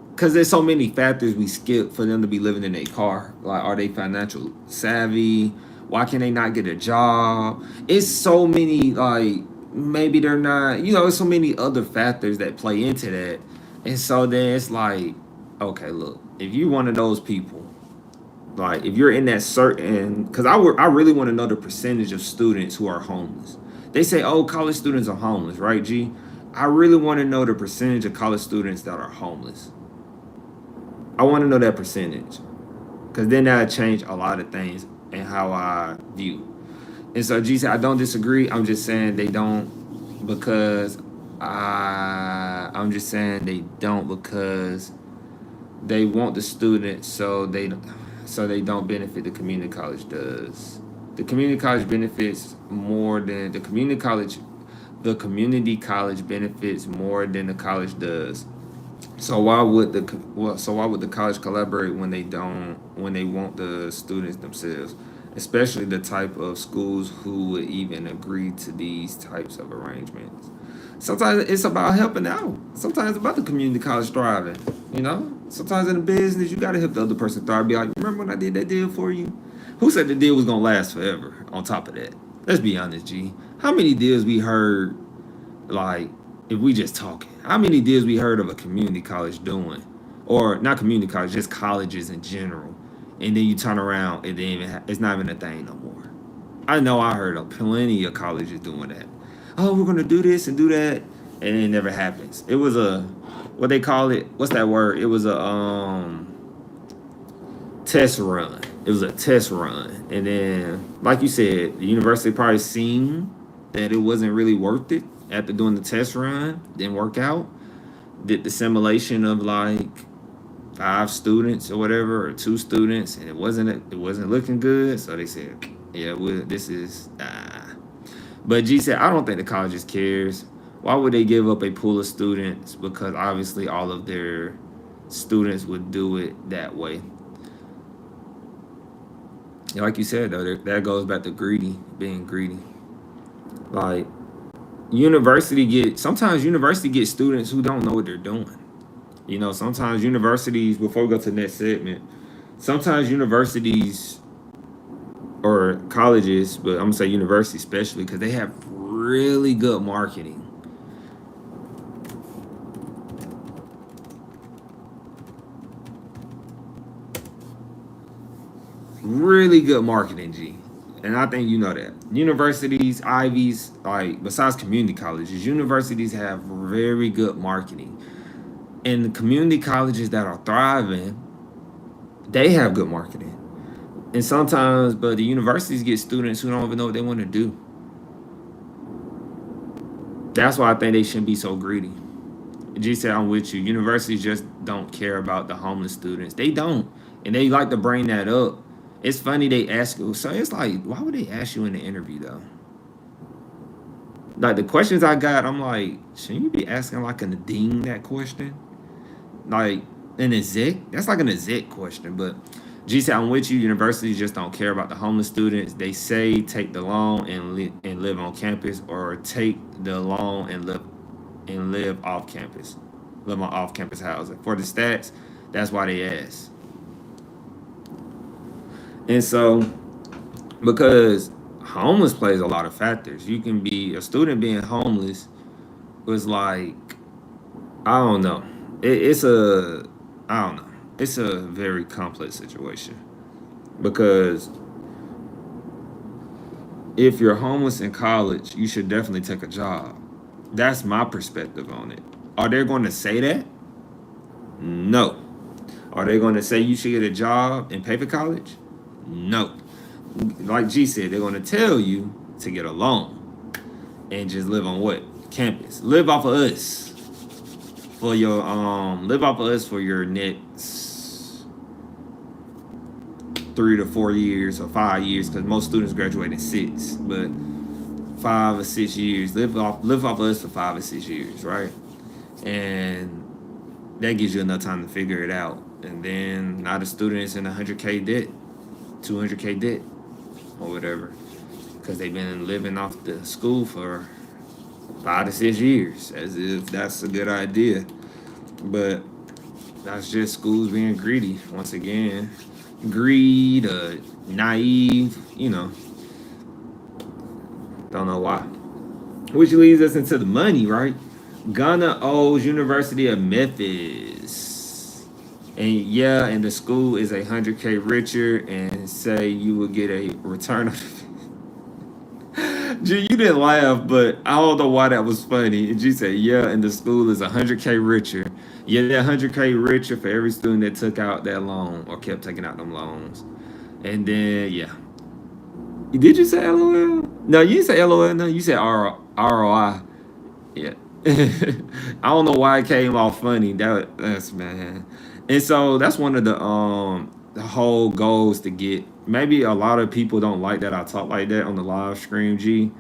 because there's so many factors we skip for them to be living in a car. Like, are they financial savvy? Why can they not get a job? It's so many, like, maybe they're not, there's so many other factors that play into that. And so then it's like, Okay, look, if you one of those people, like if you're in that certain, because I really want to know the percentage of students who are homeless. They say, oh, college students are homeless, right, G? I really want to know the percentage of college students that are homeless. I want to know that percentage, because then that'll change a lot of things and how I view. And so G said, I don't disagree. I'm just saying they don't because I'm just saying they don't because they want the students so they don't benefit. The community college does. The community college benefits more than the community college. The community college benefits more than the college does. So why would the college collaborate when they don't when they want the students themselves, especially the type of schools who would even agree to these types of arrangements? Sometimes it's about helping out. Sometimes it's about the community college thriving. You know, sometimes in the business you gotta help the other person thrive. Be like, remember when I did that deal for you? Who said the deal was gonna last forever? On top of that, let's be honest, G. How many deals we heard like if we just talking, how many deals we heard of a community college doing, or not community college, just colleges in general, and then you turn around and then it's not even a thing no more. I know I heard of plenty of colleges doing that. Oh, we're gonna do this and do that, and it never happens. It was a what they call it. What's that word? It was a test run. It was a test run, and then like you said, the university probably seen that it wasn't really worth it after doing the test run, didn't work out. Did the simulation of like 5 students or whatever, or 2 students, and it wasn't looking good. So they said, yeah, well, this is But G said, I don't think the colleges cares. Why would they give up a pool of students? Because obviously all of their students would do it that way. And like you said though, that goes back to being greedy. Like sometimes university get students who don't know what they're doing. You know, sometimes universities, before we go to the next segment, sometimes universities or colleges, but I'm gonna say universities especially, because they have really good marketing. Really good marketing, G. And I think you know that. Universities, Ivies, like besides community colleges, universities have very good marketing. And the community colleges that are thriving, they have good marketing. And sometimes, but the universities get students who don't even know what they want to do. That's why I think they shouldn't be so greedy. G said, I'm with you. Universities just don't care about the homeless students. They don't. And they like to bring that up. It's funny they ask you. So it's like, why would they ask you in the interview though? Like the questions I got, I'm like, shouldn't you be asking like a dean that question? Like an exec? That's like an exec question. But G said, I'm with you. Universities just don't care about the homeless students. They say take the loan and live on campus, or take the loan and live off campus, live on off campus housing. For the stats, that's why they ask. And so, because homeless plays a lot of factors, you can be a student being homeless was like, I don't know. It's a, I don't know. It's a very complex situation because if you're homeless in college, you should definitely take a job. That's my perspective on it. Are they going to say that? No. Are they going to say you should get a job and pay for college? No. Like G said, they're going to tell you to get a loan and just live on what? Campus. Live off of us for your next 3 to 4 years or 5 years, because most students graduate in 6, but 5 or 6 years. Live off of us for 5 or 6 years, right? And that gives you enough time to figure it out. And then now the student is in 100K debt, 200K debt, or whatever, because they've been living off the school for 5 to 6 years, as if that's a good idea. But that's just schools being greedy. Once again, greed, naive, don't know why. Which leads us into the money, right? Ghana owes University of Memphis And the school is 100K richer, and say you will get a return of. G, you didn't laugh, but I don't know why that was funny. And G said, yeah, and the school is 100K richer. Yeah, they're 100K richer for every student that took out that loan or kept taking out them loans. And then, yeah. Did you say LOL? No, you didn't say LOL. No, you said ROI. Yeah. I don't know why it came off funny. That's man. And so that's one of the whole goals to get. Maybe a lot of people don't like that I talk like that on the live stream, G.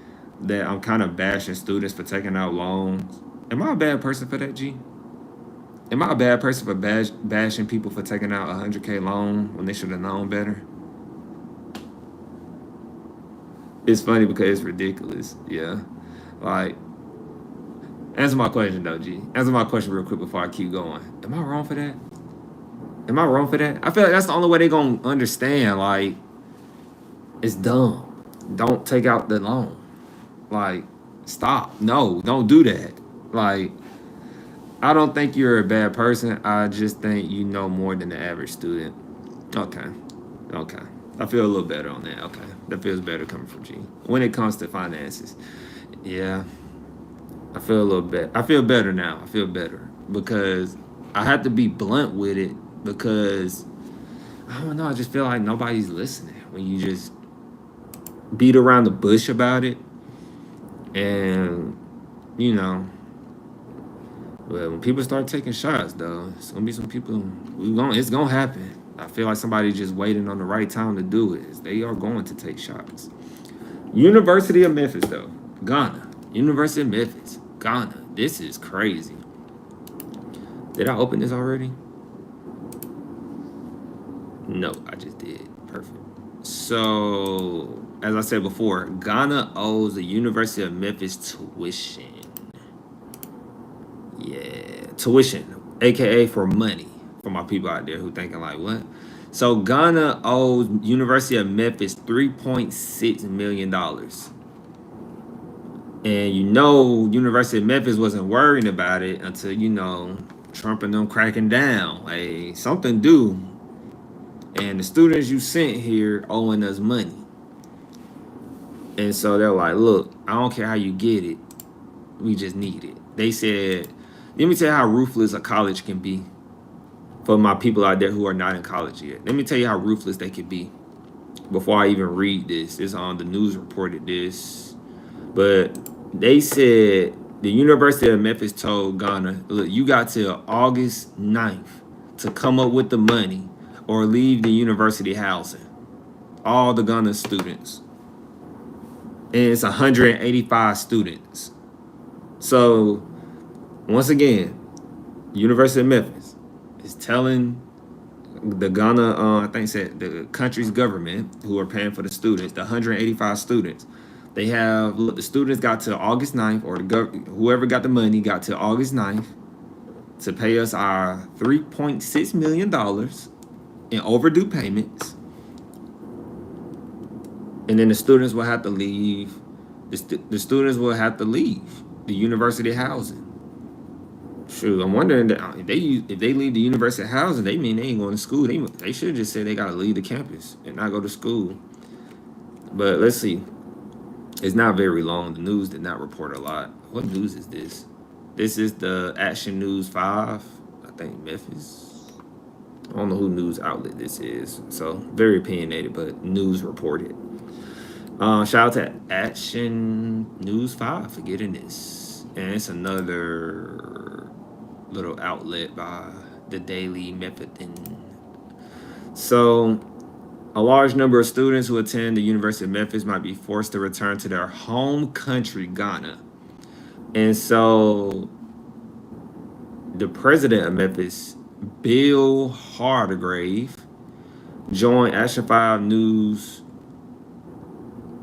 That I'm kind of bashing students for taking out loans. Am I a bad person for that, G? Am I a bad person for bashing people for taking out a 100K loan when they should have known better? It's funny because it's ridiculous. Yeah. Like, answer my question though, G. Answer my question real quick before I keep going. Am I wrong for that? Am I wrong for that? I feel like that's the only way they gonna understand. Like, it's dumb. Don't take out the loan. Like, stop. No, don't do that. Like, I don't think you're a bad person. I just think you know more than the average student. Okay. Okay. I feel a little better on that. Okay. That feels better coming from G. When it comes to finances. Yeah. I feel a little better. I feel better now. I feel better. Because I had to be blunt with it because I don't know, I just feel like nobody's listening when you just beat around the bush about it. And you know, well, when people start taking shots though, it's gonna be some people it's gonna happen. I feel like somebody just waiting on the right time to do it. They are going to take shots. University of Memphis though. Ghana. University of Memphis. Ghana. This is crazy. Did I open this already? No, I just did. Perfect. So, as I said before, Ghana owes the University of Memphis tuition. Yeah, tuition, aka for money, for my people out there who thinking like, what? So Ghana owes University of Memphis $3.6 million. And you know, University of Memphis wasn't worrying about it until, you know, Trump and them cracking down. Hey, something due. And the students you sent here owing us money. And so they're like, look, I don't care how you get it. We just need it. They said, let me tell you how ruthless a college can be for my people out there who are not in college yet. Let me tell you how ruthless they could be before I even read this. It's on the news reported this. But they said the University of Memphis told Ghana, look, you got till August 9th to come up with the money or leave the university housing. All the Ghana students. And it's 185 students. So, once again, University of Memphis is telling the Ghana, I think said the country's government who are paying for the students, the 185 students, they have, look, the students got to August 9th, or whoever got the money got to August 9th to pay us our $3.6 million in overdue payments. And then the students will have to leave. The students will have to leave the university housing. Shoot, I'm wondering that if they leave the university housing, they mean they ain't going to school. They should just say they got to leave the campus and not go to school. But let's see. It's not very long. The news did not report a lot. What news is this? This is the Action News 5. I think Memphis. I don't know who news outlet this is. So very opinionated, but news reported. Shout out to Action News 5 for getting this. And it's another little outlet by the Daily Memphian. So, a large number of students who attend the University of Memphis might be forced to return to their home country, Ghana. And so, the president of Memphis, Bill Hardegrave, joined Action 5 News.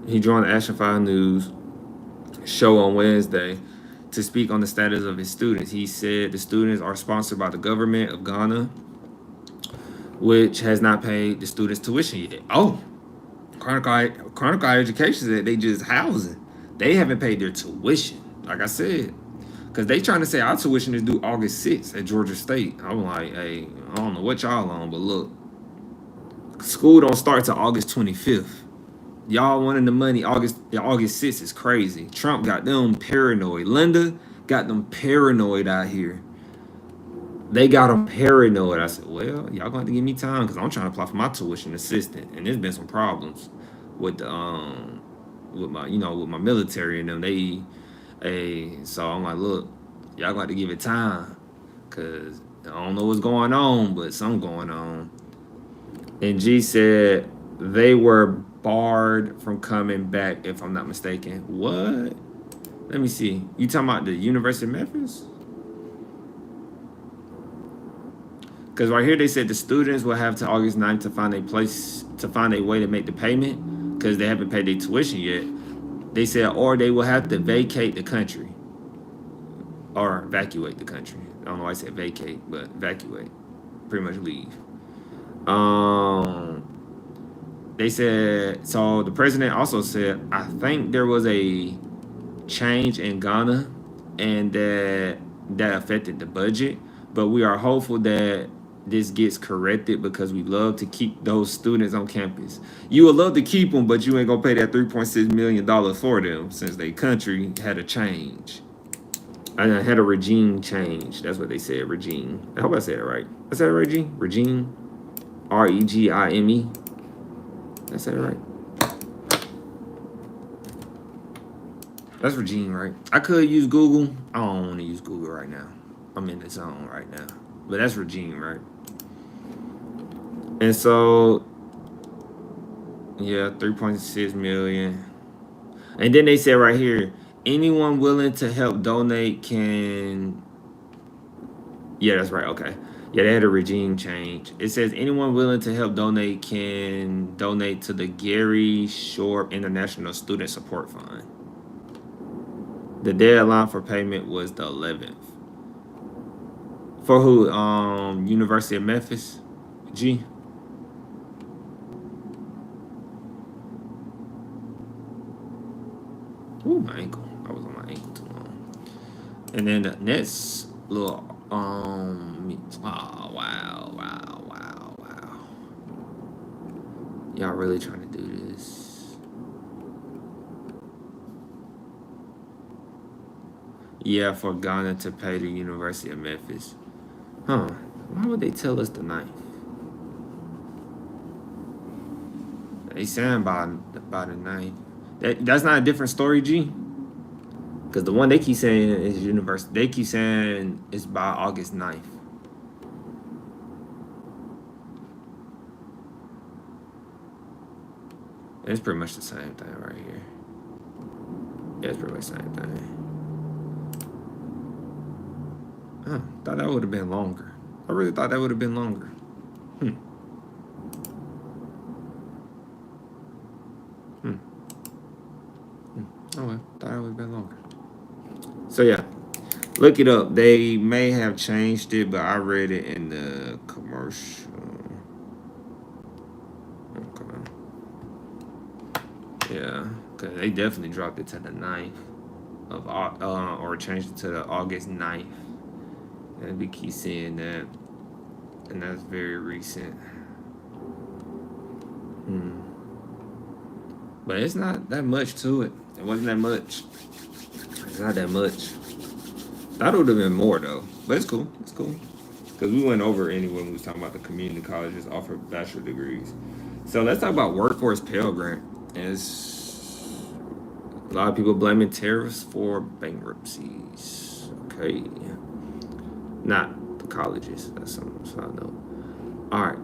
He joined the Action 5 News show on Wednesday to speak on the status of his students. He said the students are sponsored by the government of Ghana, which has not paid the students tuition yet. Oh, Chronicle Education said they just housing. They haven't paid their tuition. Like I said, Because they trying to say our tuition is due August 6th at Georgia State. I'm like, hey, I don't know what y'all on, but look, school don't start till August 25th. Y'all wanting the money August 6th is crazy. Trump got them paranoid. Linda got them paranoid out here. They got them paranoid. I said, well, y'all gonna have to give me time because I'm trying to apply for my tuition assistant, and there's been some problems with the with my with my military and them. So I'm like, look, y'all got to give it time because I don't know what's going on, but something going on. And G said they were barred from coming back, if I'm not mistaken. What? Let me see. You talking about the University of Memphis? Because right here they said the students will have to August 9th to find a way to make the payment because they haven't paid their tuition yet. They said, or they will have to vacate the country or evacuate the country. I don't know why I said vacate, but evacuate, pretty much leave. They said, so the president also said, I think there was a change in Ghana and that affected the budget, but we are hopeful that this gets corrected because we love to keep those students on campus. You would love to keep them, but you ain't gonna pay that $3.6 million for them since their country had a change. I had a regime change. That's what they said, regime. I hope I said it right. I said it right, G? Regime. REGIME. I said it right. That's regime, right? I could use Google. I don't want to use Google right now. I'm in the zone right now. But that's regime, right? And so, yeah, 3.6 million. And then they said right here, anyone willing to help donate can. Yeah, that's right. Okay. Yeah, they had a regime change. It says anyone willing to help donate can donate to the Gary Shorb International Student Support Fund. The deadline for payment was the 11th. For who? University of Memphis? G? Ooh, my ankle. I was on my ankle too long. And then the next little wow. Y'all really trying to do this. Yeah, for Ghana to pay the University of Memphis. Huh. Why would they tell us the 9th? They saying by the 9th. That's not a different story, G? Because the one they keep saying is university. They keep saying it's by August 9th. It's pretty much the same thing right here. Yeah, it's pretty much the same thing. Huh, thought that would have been longer. I really thought that would have been longer. Oh, well, thought it would have been longer. So, yeah, look it up. They may have changed it, but I read it in the commercial. Okay. Yeah, because they definitely dropped it to the 9th of or changed it to the August 9th. And we keep seeing that. And that's very recent. But it's not that much to it. It wasn't that much. It's not that much. Thought it would have been more though. But it's cool. It's cool. Because we went over it anyway when we was talking about the community colleges offer bachelor degrees. So let's talk about workforce Pell Grant. It's a lot of people blaming tariffs for bankruptcies. Okay. Not the colleges. That's something I know. All right.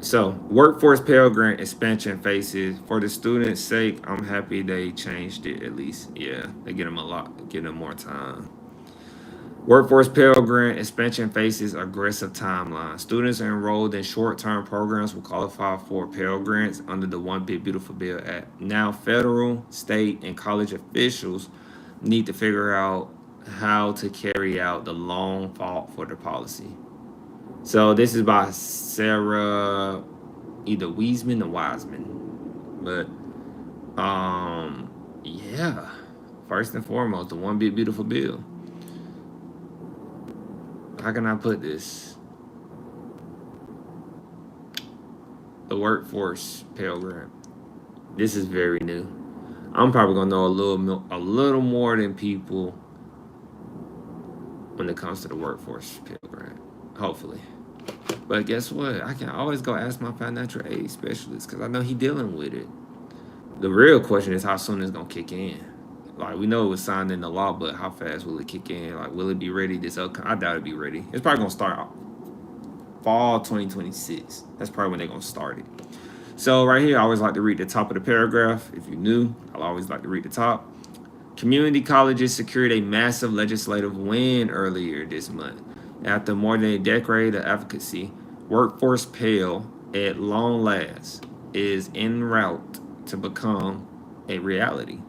So, workforce Pell Grant expansion phases. For the students' sake, I'm happy they changed it at least. Yeah, they get them more time. Workforce Pell Grant expansion phases aggressive timeline. Students enrolled in short-term programs will qualify for Pell Grants under the One Big Beautiful Bill Act. Now, federal, state, and college officials need to figure out how to carry out the long fought for the policy. So this is by Sarah, either Wiesman or Wiseman, but yeah, First and foremost, the one big beautiful bill. How can I put this? The workforce Pell Grant. This is very new. I'm probably gonna know a little more than people when it comes to the workforce Pell Grant. Hopefully. But guess what? I can always go ask my financial aid specialist because I know he's dealing with it. The real question is how soon it's gonna kick in. Like we know it was signed into law, but how fast will it kick in? Like will it be ready this upcoming? I doubt it'll be ready. It's probably gonna start fall 2026. That's probably when they're gonna start it. So right here, I always like to read the top of the paragraph. If you're new, I'll always like to read the top. Community colleges secured a massive legislative win earlier this month. After more than a decade of advocacy, workforce Pell, at long last, is en route to become a reality.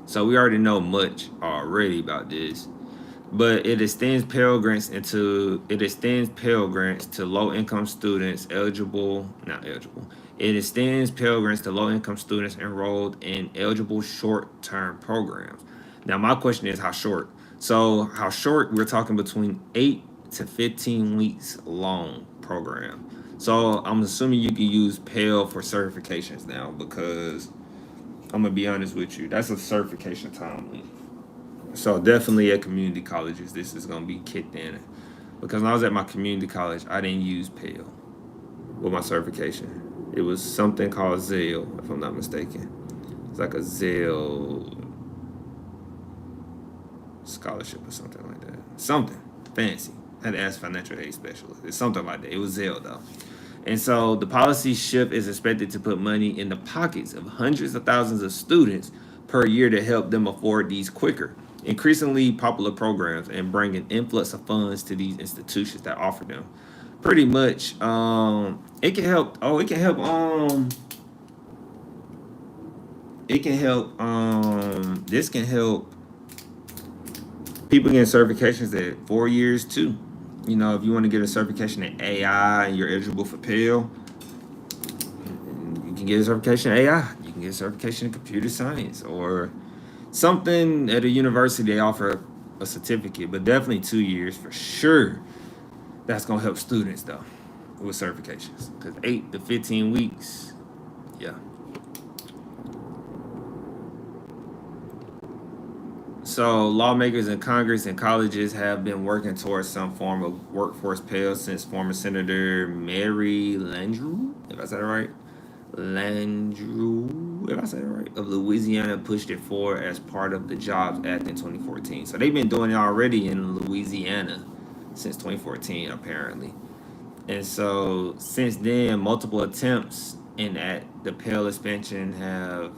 So we already know much already about this, but it extends Pell Grants to low-income students It extends Pell Grants to low-income students enrolled in eligible short-term programs. Now, my question is how short? So, how short? We're talking between 8 to 15 weeks long program. So, I'm assuming you can use Pell for certifications now because I'm gonna be honest with you, that's a certification time length. So definitely at community colleges, this is gonna be kicked in. Because when I was at my community college, I didn't use Pell with my certification. It was something called Zell, if I'm not mistaken. It's like a Zell scholarship or something like that. Something fancy. I had to ask financial aid specialist. It's something like that. It was Zell though. And so the policy shift is expected to put money in the pockets of hundreds of thousands of students per year to help them afford these quicker, increasingly popular programs and bring an influx of funds to these institutions that offer them. Pretty much, it can help. Oh, it can help. It can help. This can help people get certifications at 4 years too. You know, if you want to get a certification in AI and you're eligible for Pell, you can get a certification in AI. You can get a certification in computer science or something at a university. They offer a certificate, but definitely 2 years for sure. That's gonna help students though with certifications because 8 to 15 weeks, yeah. So lawmakers in Congress and colleges have been working towards some form of workforce Pell since former Senator Mary Landrieu, if I said it right, of Louisiana pushed it forward as part of the Jobs Act in 2014. So they've been doing it already in Louisiana since 2014, apparently. And so since then, multiple attempts at the Pell expansion have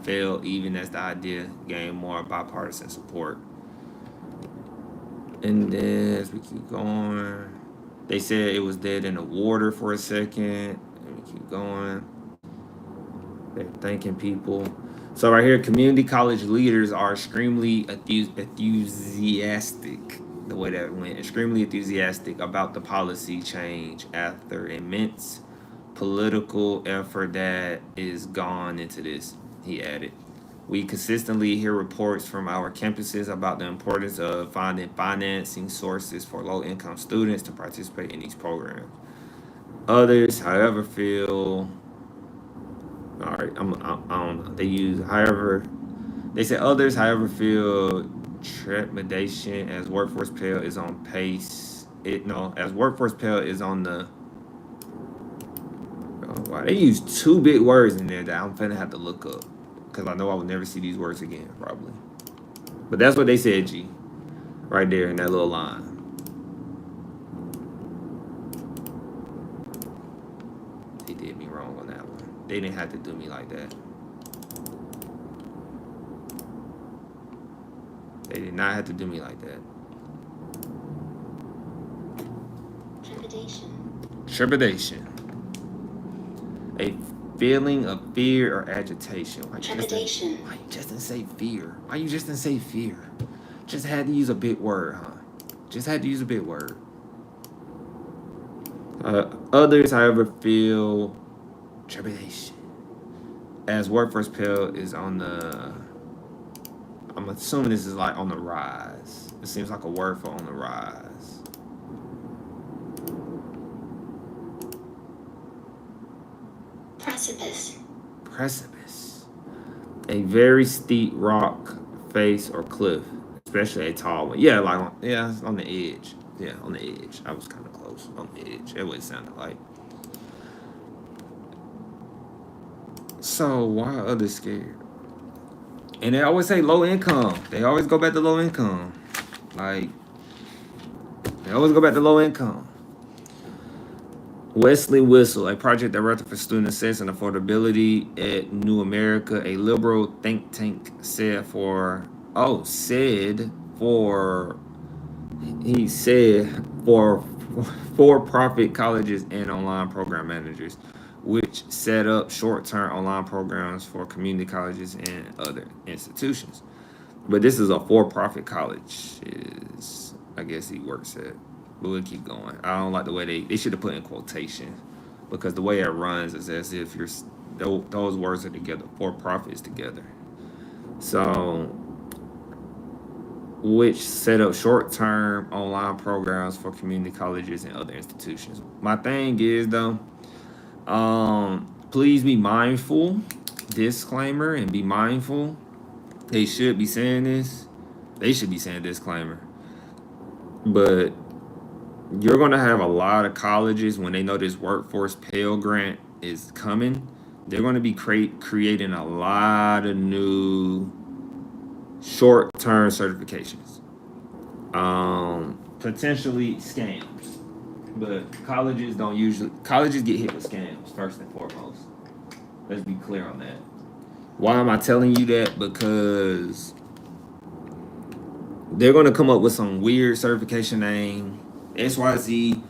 failed, even as the idea gained more bipartisan support. And then as we keep going, they said it was dead in the water for a second. Let me keep going. They're thanking people. So right here, community college leaders are extremely enthusiastic. The way that went, extremely enthusiastic about the policy change after immense political effort that is gone into this, he added. We consistently hear reports from our campuses about the importance of finding financing sources for low-income students to participate in these programs. Others, however, feel. All right, I don't know. They say others, however, feel trepidation as workforce Pell is on pace. As workforce Pell is on the. Oh, wow, they use two big words in there that I'm finna have to look up because I know I will never see these words again, probably. But that's what they said, G, right there in that little line. They did me wrong on that one. They didn't have to do me like that. They did not have to do me like that. Trepidation. A feeling of fear or agitation. Why you just didn't say fear? Why you just didn't say fear? Just had to use a big word, huh? Just had to use a big word. Others, however, feel trepidation as workforce Pell is on the, I'm assuming this is like on the rise. It seems like a word for on the rise. Precipice. Precipice. A very steep rock face or cliff, especially a tall one. Yeah, like it's on the edge. Yeah, on the edge. I was kind of close. On the edge. That's what it sounded like. So why are others scared? And they always say low income. They always go back to low income. Like, they always go back to low income. Wesley Whistle, a project director for student access and affordability at New America, a liberal think tank, said for for-profit colleges and online program managers, which set up short-term online programs for community colleges and other institutions. But this is a for-profit college, is I guess he works at. But we'll keep going. I don't like the way they should have put in quotation, because the way it runs is as if those words are together. For-profit is together. So, which set up short-term online programs for community colleges and other institutions. My thing is though, please be mindful. Disclaimer, and be mindful. They should be saying this. They should be saying disclaimer. But you're going to have a lot of colleges, when they know this workforce Pell Grant is coming, they're going to be creating a lot of new short-term certifications. Potentially scams. But colleges get hit with scams first and foremost. Let's be clear on that. Why am I telling you that? Because they're going to come up with some weird certification name, XYZ,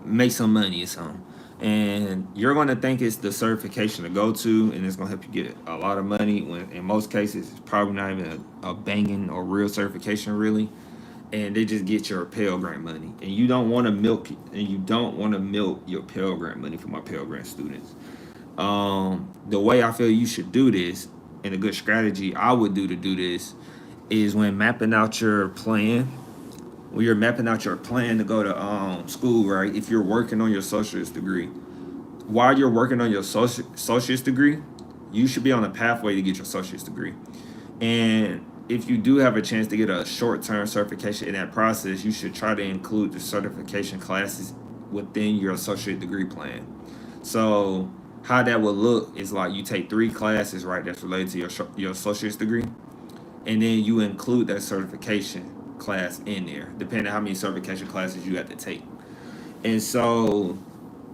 make some money or something. And you're going to think it's the certification to go to, and it's going to help you get a lot of money, when in most cases it's probably not even a banging or real certification really. And they just get your Pell Grant money. And you don't want to milk your Pell Grant money for my Pell Grant students. The way I feel you should do this, and a good strategy I would do to do this, is when mapping out your plan. When you're mapping out your plan to go to school, right? If you're working on your associate's degree, while you're working on your associate's degree, you should be on a pathway to get your associate's degree. And if you do have a chance to get a short-term certification in that process, you should try to include the certification classes within your associate degree plan. So how that would look is like you take 3 classes, right, that's related to your associate's degree, and then you include that certification class in there, depending on how many certification classes you have to take. And so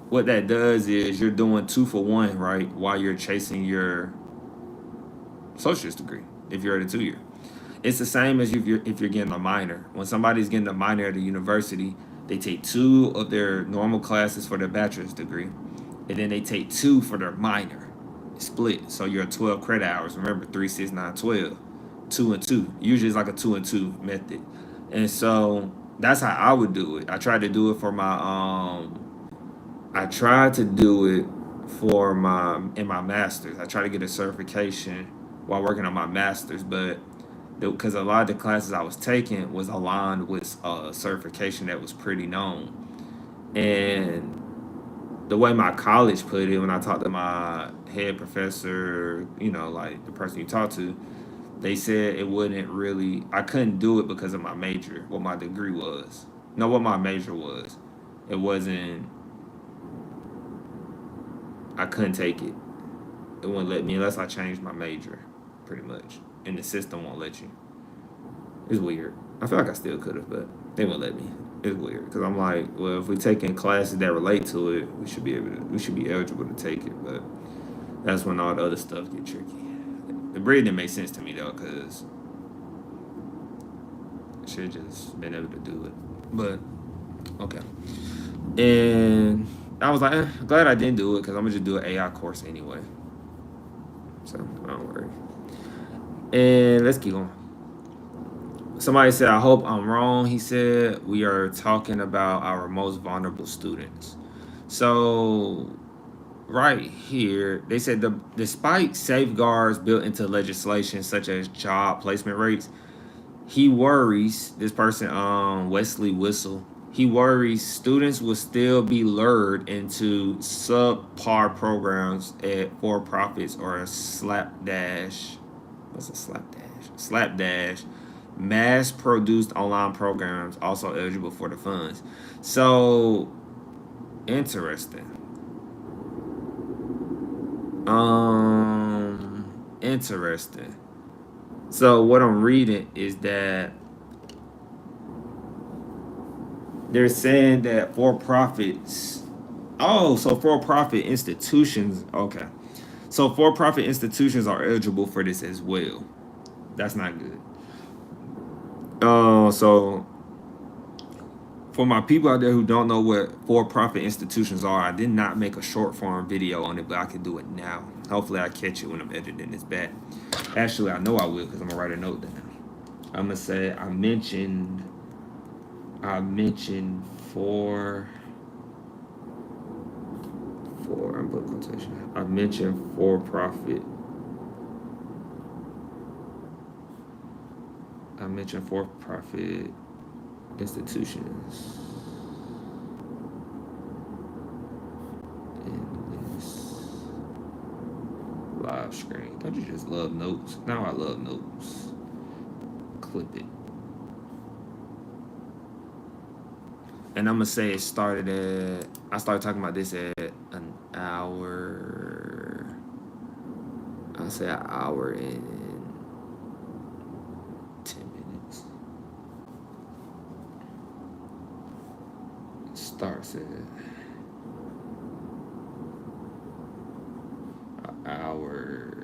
what that does is you're doing 2 for 1, right, while you're chasing your associate's degree if you're at a 2-year. It's the same as if you're getting a minor. When somebody's getting a minor at a university, they take 2 of their normal classes for their bachelor's degree, and then they take 2 for their minor. Split. So you're 12 credit hours. Remember, 3, 6, 9, 12. 2 and 2. Usually it's like a 2 and 2 method. And so that's how I would do it. I tried to do it for my in my master's. I tried to get a certification while working on my master's, but because a lot of the classes I was taking was aligned with a certification that was pretty known. And the way my college put it, when I talked to my head professor, like the person you talk to, they said it wouldn't really, I couldn't do it because of my major, what my degree was. No, what my major was. It wasn't, I couldn't take it. It wouldn't let me unless I changed my major, pretty much. And the system won't let you. It's weird. I feel like I still could have, but they won't let me. It's weird because I'm like, well, if we're taking classes that relate to it, we should be eligible to take it. But that's when all the other stuff get tricky. The breed didn't make sense to me though, because I should have just been able to do it. But okay. And I was like, I'm glad I didn't do it, because I'm gonna just do an AI course anyway. So don't worry. And let's keep going. Somebody said, I hope I'm wrong. He said, we are talking about our most vulnerable students. So right here, they said despite safeguards built into legislation such as job placement rates, he worries, this person, Wesley Whistle, he worries students will still be lured into subpar programs at for profits or a slapdash. What's a slapdash? Slapdash. Mass produced online programs also eligible for the funds. So interesting. Interesting. So what I'm reading is that they're saying that for profits. Oh, so for profit institutions. Okay. So for profit institutions are eligible for this as well. That's not good. So for my people out there who don't know what for profit institutions are, I did not make a short form video on it, but I can do it now. Hopefully, I catch it when I'm editing this back. Actually, I know I will because I'm gonna write a note down. I'm gonna say I mentioned for I'm putting quotation. I mentioned for profit. I mentioned for profit institutions in this live screen. Don't you just love notes? Now I love notes. Clip it. And I'm gonna say it started at. I started talking about this at an hour. I'll say an hour and 10 minutes. It starts at an hour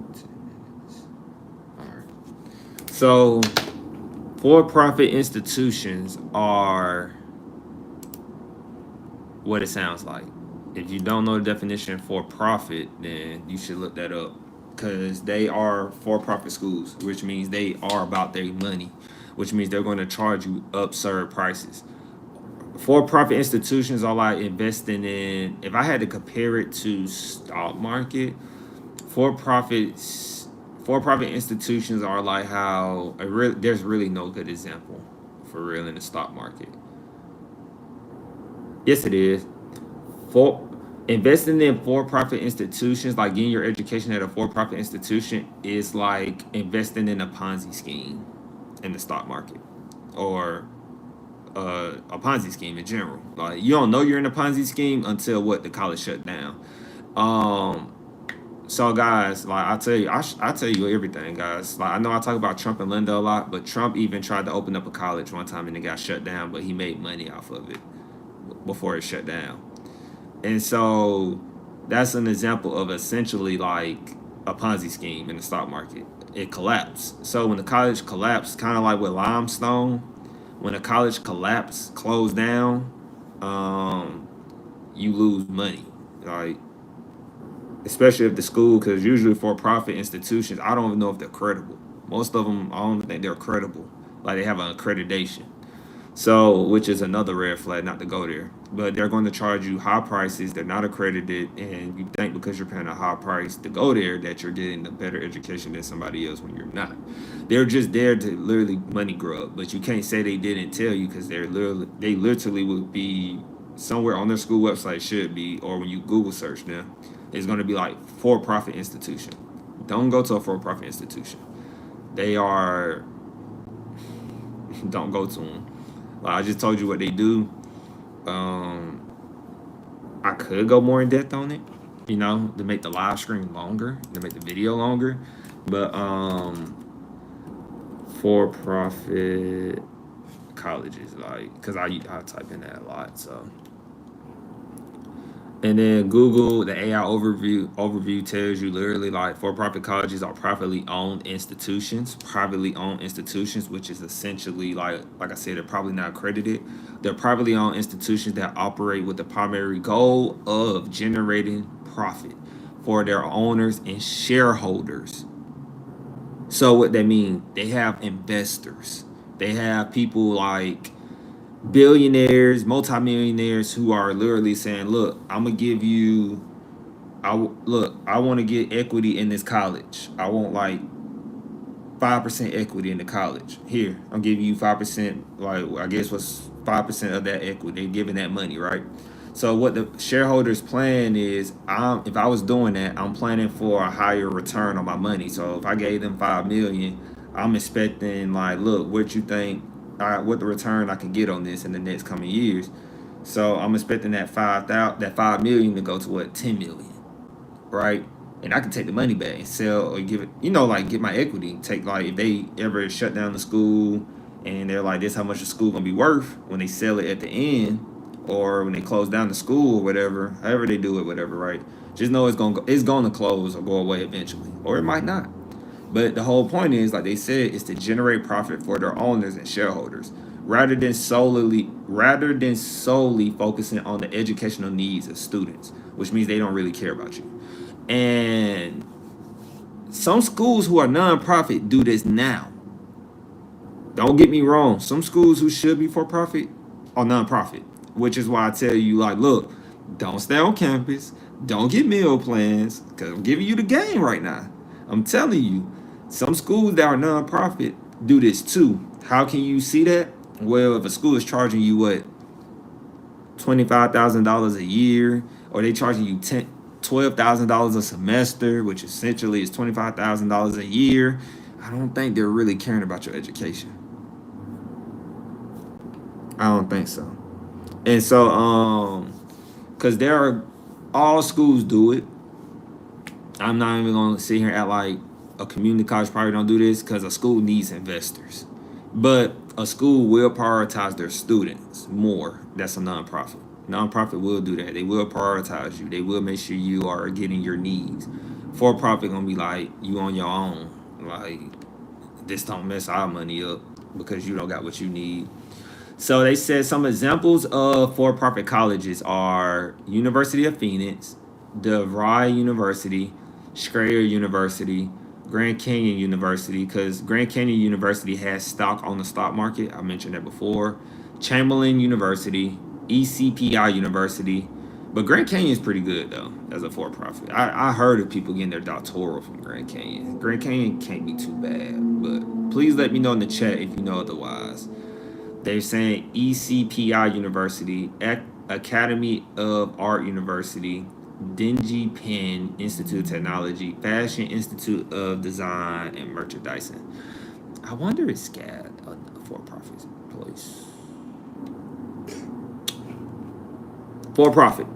and 10 minutes. All right. So for-profit institutions are what it sounds like. If you don't know the definition for profit, then you should look that up because they are for-profit schools, which means they are about their money, which means they're going to charge you absurd prices. For-profit institutions are like investing in. If I had to compare it to stock market, for-profits, for-profit institutions are like how there's really no good example for real in the stock market. Yes, it is. For investing in for-profit institutions, like getting your education at a for-profit institution, is like investing in a Ponzi scheme in the stock market, or a Ponzi scheme in general. Like you don't know you're in a Ponzi scheme until what the college shut down. Um, so guys, like I tell you everything, guys. Like I know I talk about Trump and Linda a lot, but Trump even tried to open up a college one time and it got shut down, but he made money off of it before it shut down. And so that's an example of essentially like a Ponzi scheme in the stock market. It collapsed. So when the college collapsed, kind of like with Limestone, when a college collapsed, closed down, um, you lose money. Like especially if the school, because usually for profit institutions, I don't even know if they're credible. Most of them, I don't think they're credible. Like they have an accreditation. So, which is another red flag not to go there. But they're going to charge you high prices. They're not accredited, and you think because you're paying a high price to go there that you're getting a better education than somebody else when you're not. They're just there to literally money grub, but you can't say they didn't tell you because they literally would be somewhere on their school website should be, or when you Google search them, it's going to be like for-profit institution. Don't go to a for-profit institution. They are. Don't go to them. Like I just told you what they do. Um, I could go more in depth on it, to make the live stream longer, to make the video longer. But for profit colleges, like, because I type in that a lot, so. And then Google, the AI overview tells you literally like for-profit colleges are privately owned institutions, which is essentially like I said, they're probably not accredited. They're privately owned institutions that operate with the primary goal of generating profit for their owners and shareholders. So what that means, they have investors. They have people like billionaires, multimillionaires who are literally saying, "Look, I'm gonna give you. I want to get equity in this college. I want like 5% equity in the college. Here, I'm giving you 5%. Like I guess what's 5% of that equity? They're giving that money, right? So what the shareholders plan is, if I was doing that, I'm planning for a higher return on my money. So if I gave them 5 million, I'm expecting like, look, what you think, what the return I can get on this in the next coming years. So I'm expecting that 5 million to go to what 10 million, right? And I can take the money back and sell or give it, like get my equity. Take like if they ever shut down the school and they're like, this how much the school gonna be worth when they sell it at the end, or when they close down the school or whatever, however they do it, whatever, right? Just know it's gonna close or go away eventually, or it might not. But the whole point is, like they said, is to generate profit for their owners and shareholders, rather than solely focusing on the educational needs of students, which means they don't really care about you. And some schools who are nonprofit do this now. Don't get me wrong. Some schools who should be for profit are nonprofit, which is why I tell you, like, look, don't stay on campus. Don't get meal plans, because I'm giving you the game right now. I'm telling you, some schools that are nonprofit do this too. How can you see that? Well, if a school is charging you what, $25,000 a year, or they charging you $12,000 a semester, which essentially is $25,000 a year, I don't think they're really caring about your education. I don't think so. And so, because all schools do it. I'm not even gonna sit here and act like a community college probably don't do this, because a school needs investors. But a school will prioritize their students more. That's a nonprofit. Nonprofit will do that. They will prioritize you. They will make sure you are getting your needs. For profit gonna be like, you on your own. Like, this don't mess our money up because you don't got what you need. So they said some examples of for-profit colleges are University of Phoenix, DeVry University, Strayer University, Grand Canyon University, because Grand Canyon University has stock on the stock market. I mentioned that before. Chamberlain University, ECPI University. But Grand Canyon is pretty good, though, as a for-profit. I heard of people getting their doctoral from Grand Canyon. Grand Canyon can't be too bad, but please let me know in the chat if you know otherwise. They're saying ECPI University, Academy of Art University, Dingy Pen Institute of Technology, Fashion Institute of Design and Merchandising. I wonder if SCAD a for-profit place. For-profit.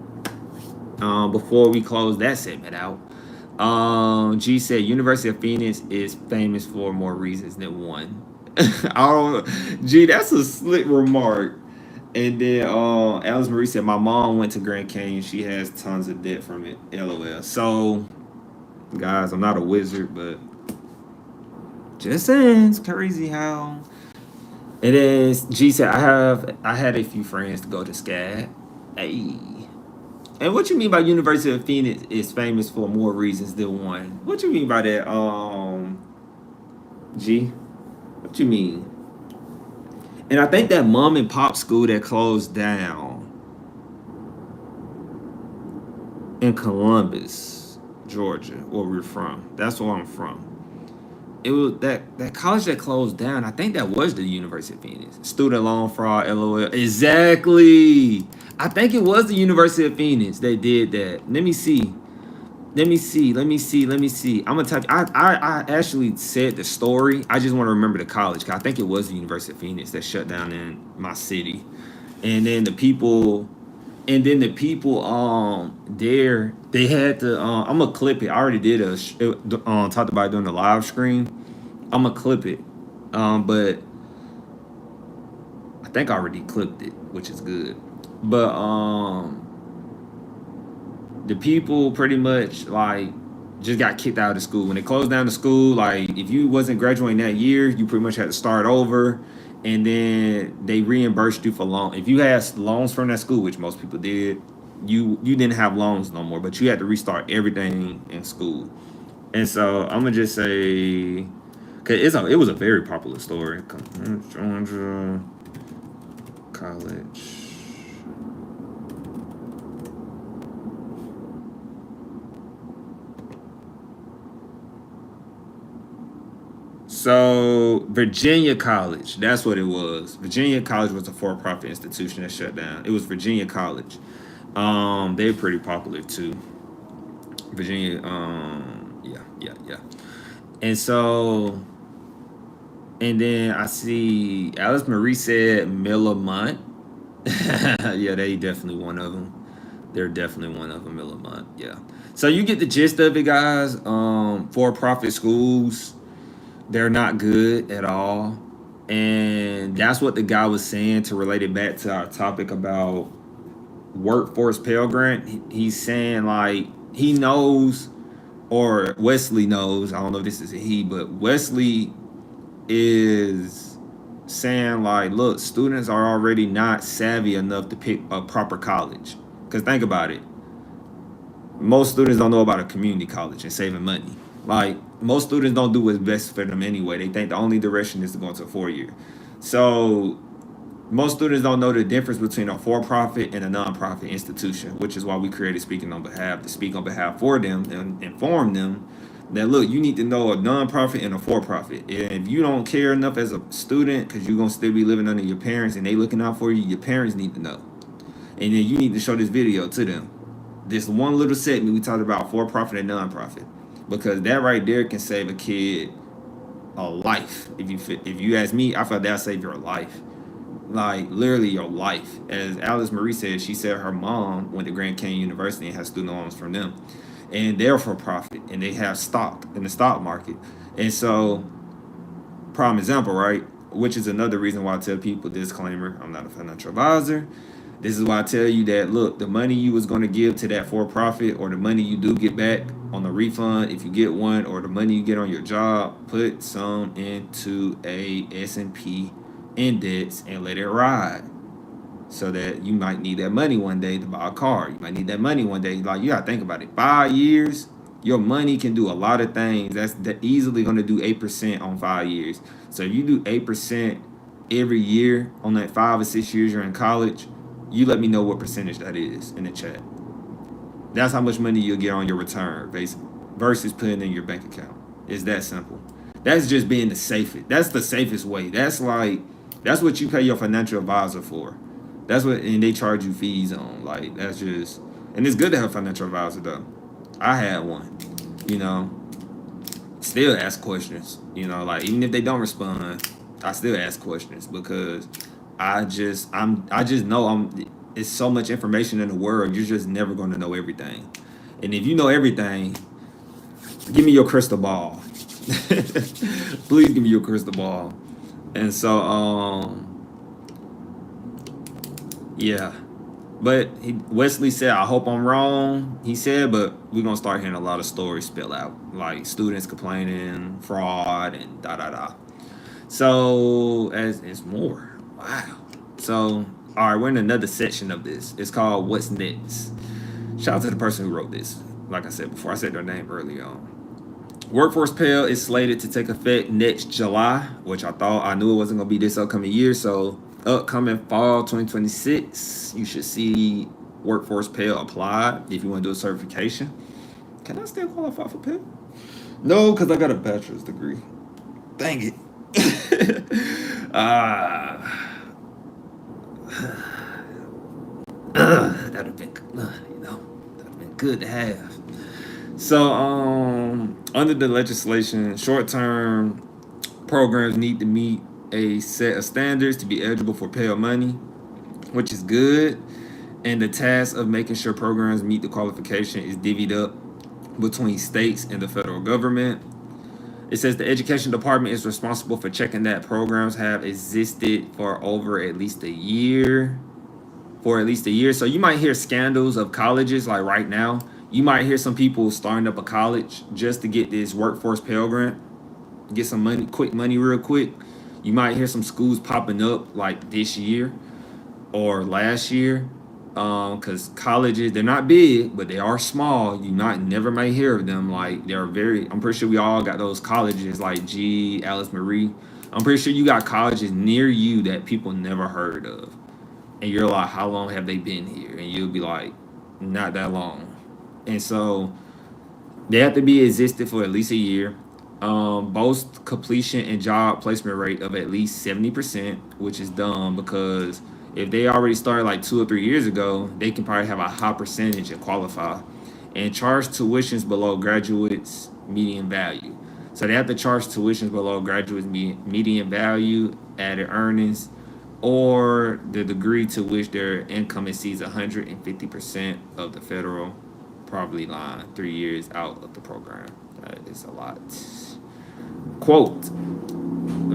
Before we close that segment out, G said University of Phoenix is famous for more reasons than one. Gee, that's a slick remark. And then Alice Marie said, my mom went to Grand Canyon. She has tons of debt from it. LOL. So, guys, I'm not a wizard, but just saying, it's crazy how. And then G said, I had a few friends to go to SCAD. Hey. And what you mean by University of Phoenix is famous for more reasons than one? What you mean by that, G? What you mean? And I think that mom and pop school that closed down in Columbus, Georgia, where we're from. That's where I'm from. It was that college that closed down. I think that was the University of Phoenix. Student loan fraud, LOL. Exactly. I think it was the University of Phoenix that did that. Let me see. I'm gonna type. I actually said the story. I just want to remember the college. 'Cause I think it was the University of Phoenix that shut down in my city, and then the people, there they had to. I'm gonna clip it. I already did talked about it during the live stream. I'm gonna clip it, but I think I already clipped it, which is good. But the people pretty much like just got kicked out of school when they closed down the school. Like if you wasn't graduating that year, you pretty much had to start over, and then they reimbursed you for loan. If you had loans from that school, which most people did, you didn't have loans no more, but you had to restart everything in school. And so I'm gonna just say, cause it was a very popular story. Georgia. College. So Virginia College, that's what it was. Virginia College was a for-profit institution that shut down. It was Virginia College. They're pretty popular too. Virginia, yeah. And so, and then I see Alice Marie said Millamont. Yeah, they definitely one of them. They're definitely one of them, Millamont. Yeah. So you get the gist of it, guys. For-profit schools, they're not good at all. And that's what the guy was saying to relate it back to our topic about workforce Pell Grant. He's saying like he knows, or Wesley knows, I don't know if this is a he, but Wesley is saying like, look, students are already not savvy enough to pick a proper college. Because think about it. Most students don't know about a community college and saving money. Like, most students don't do what's best for them anyway. They think the only direction is to go into a 4-year. So most students don't know the difference between a for-profit and a non-profit institution, which is why we created Speaking on Behalf, to speak on behalf for them and inform them that, look, you need to know a non-profit and a for-profit. And if you don't care enough as a student, because you're going to still be living under your parents and they looking out for you, your parents need to know. And then you need to show this video to them. This one little segment we talked about for-profit and non-profit, because that right there can save a kid a life. If you ask me, I felt that'll save your life. Like literally your life. As Alice Marie said, she said her mom went to Grand Canyon University and has student loans from them, and they're for profit and they have stock in the stock market. And so, prime example, right? Which is another reason why I tell people, disclaimer, I'm not a financial advisor. This is why I tell you that, look, the money you was going to give to that for-profit, or the money you do get back on the refund if you get one, or the money you get on your job, put some into a S&P index and let it ride, so that you might need that money one day to buy a car. You might need that money one day. Like, you gotta think about it. 5 years, your money can do a lot of things. That's easily gonna do 8% on 5 years. So if you do 8% every year on that 5 or 6 years you're in college, you let me know what percentage that is in the chat. That's how much money you'll get on your return, basically, versus putting in your bank account. It's that simple. That's just being the safest. That's the safest way. That's what you pay your financial advisor for. That's what, and they charge you fees on. Like, that's just, and it's good to have a financial advisor though. I had one, you know. Still ask questions, you know, like even if they don't respond, I still ask questions, because I just know it's so much information in the world. You're just never going to know everything. And if you know everything, give me your crystal ball. Please give me your crystal ball. And so, yeah. But Wesley said, I hope I'm wrong, he said, but we're going to start hearing a lot of stories spill out. Like students complaining, fraud, and da-da-da. So, as it's more. Wow. So, all right, we're in another section of this. It's called What's Next. Shout out to the person who wrote this. Like I said before, I said their name earlier on. Workforce Pell is slated to take effect next July, which I knew it wasn't going to be this upcoming year. So, upcoming fall 2026, you should see Workforce Pell applied if you want to do a certification. Can I still qualify for Pell? No, because I got a bachelor's degree. Dang it. That'd have been, that'd have been good to have. So, under the legislation, short-term programs need to meet a set of standards to be eligible for Pell money, which is good. And the task of making sure programs meet the qualification is divvied up between states and the federal government. It says the education department is responsible for checking that programs have existed for at least a year. So you might hear scandals of colleges, like right now. You might hear some people starting up a college just to get this workforce Pell Grant, get some money, quick money real quick. You might hear some schools popping up like this year or last year, because colleges, they're not big, but they are small. You never might hear of them. Like, I'm pretty sure we all got those colleges like Alice Marie. I'm pretty sure you got colleges near you that people never heard of. and you're like, how long have they been here? And you'll be like, not that long. And so they have to be existed for at least a year. Boast completion and job placement rate of at least 70%, which is dumb because if they already started like 2 or 3 years ago, they can probably have a high percentage and qualify. And charge tuitions below graduates' median value. So they have to charge tuitions below graduates' median value, added earnings, or the degree to which their income exceeds 150% of the federal poverty line 3 years out of the program. That is a lot. Quote,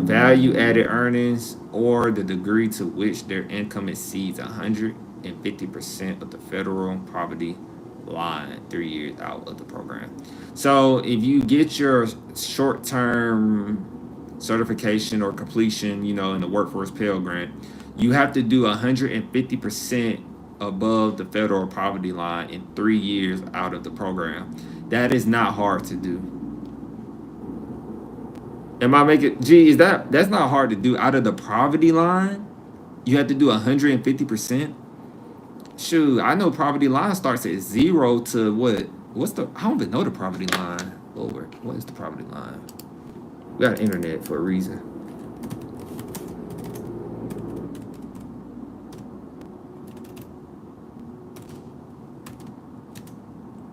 value added earnings or the degree to which their income exceeds 150% of the federal poverty line 3 years out of the program. So if you get your short-term certification or completion, in the workforce Pell Grant, you have to do 150% above the federal poverty line in 3 years out of the program. That is not hard to do. Am I making? Gee, that's not hard to do out of the poverty line? You have to do 150%. Shoot, I know poverty line starts at 0 to what? I don't even know the poverty line. Lord, what is the poverty line? We got internet for a reason.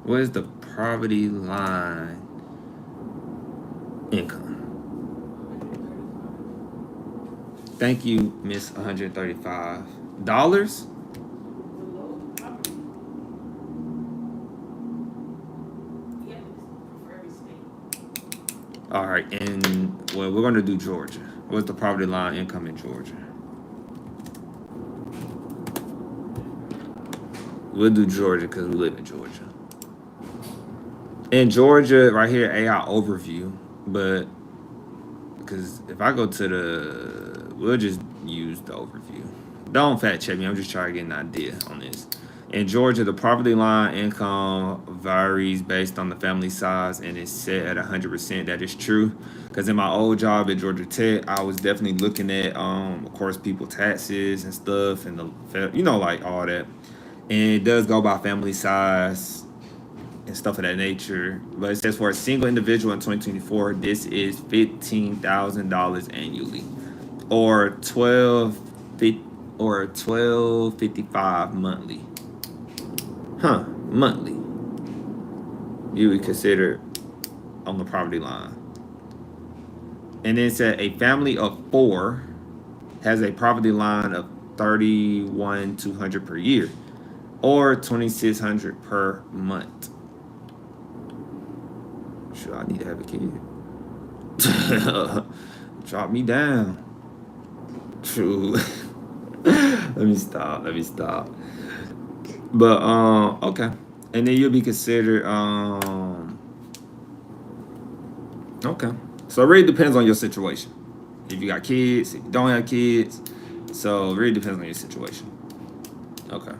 What is the poverty line income? Thank you, Miss $135. All right, and well, we're gonna do Georgia. What's the poverty line income in Georgia? We'll do Georgia because we live in Georgia. In Georgia, right here, AI overview, but because if I go to we'll just use the overview. Don't fact check me. I'm just trying to get an idea on this. In Georgia, the poverty line income varies based on the family size and is set at 100%. That is true. Because in my old job at Georgia Tech, I was definitely looking at, of course, people taxes and stuff and like all that. And it does go by family size and stuff of that nature. But it says for a single individual in 2024, this is $15,000 annually, or $12.55 monthly. Monthly. You would consider on the poverty line. And then it said a family of 4 has a poverty line of $31,200 per year, or $2,600 per month. Sure, I need to have a kid. Drop me down. True. Let me stop. But okay. And then you'll be considered okay. So it really depends on your situation. If you got kids, if you don't have kids. So it really depends on your situation. Okay.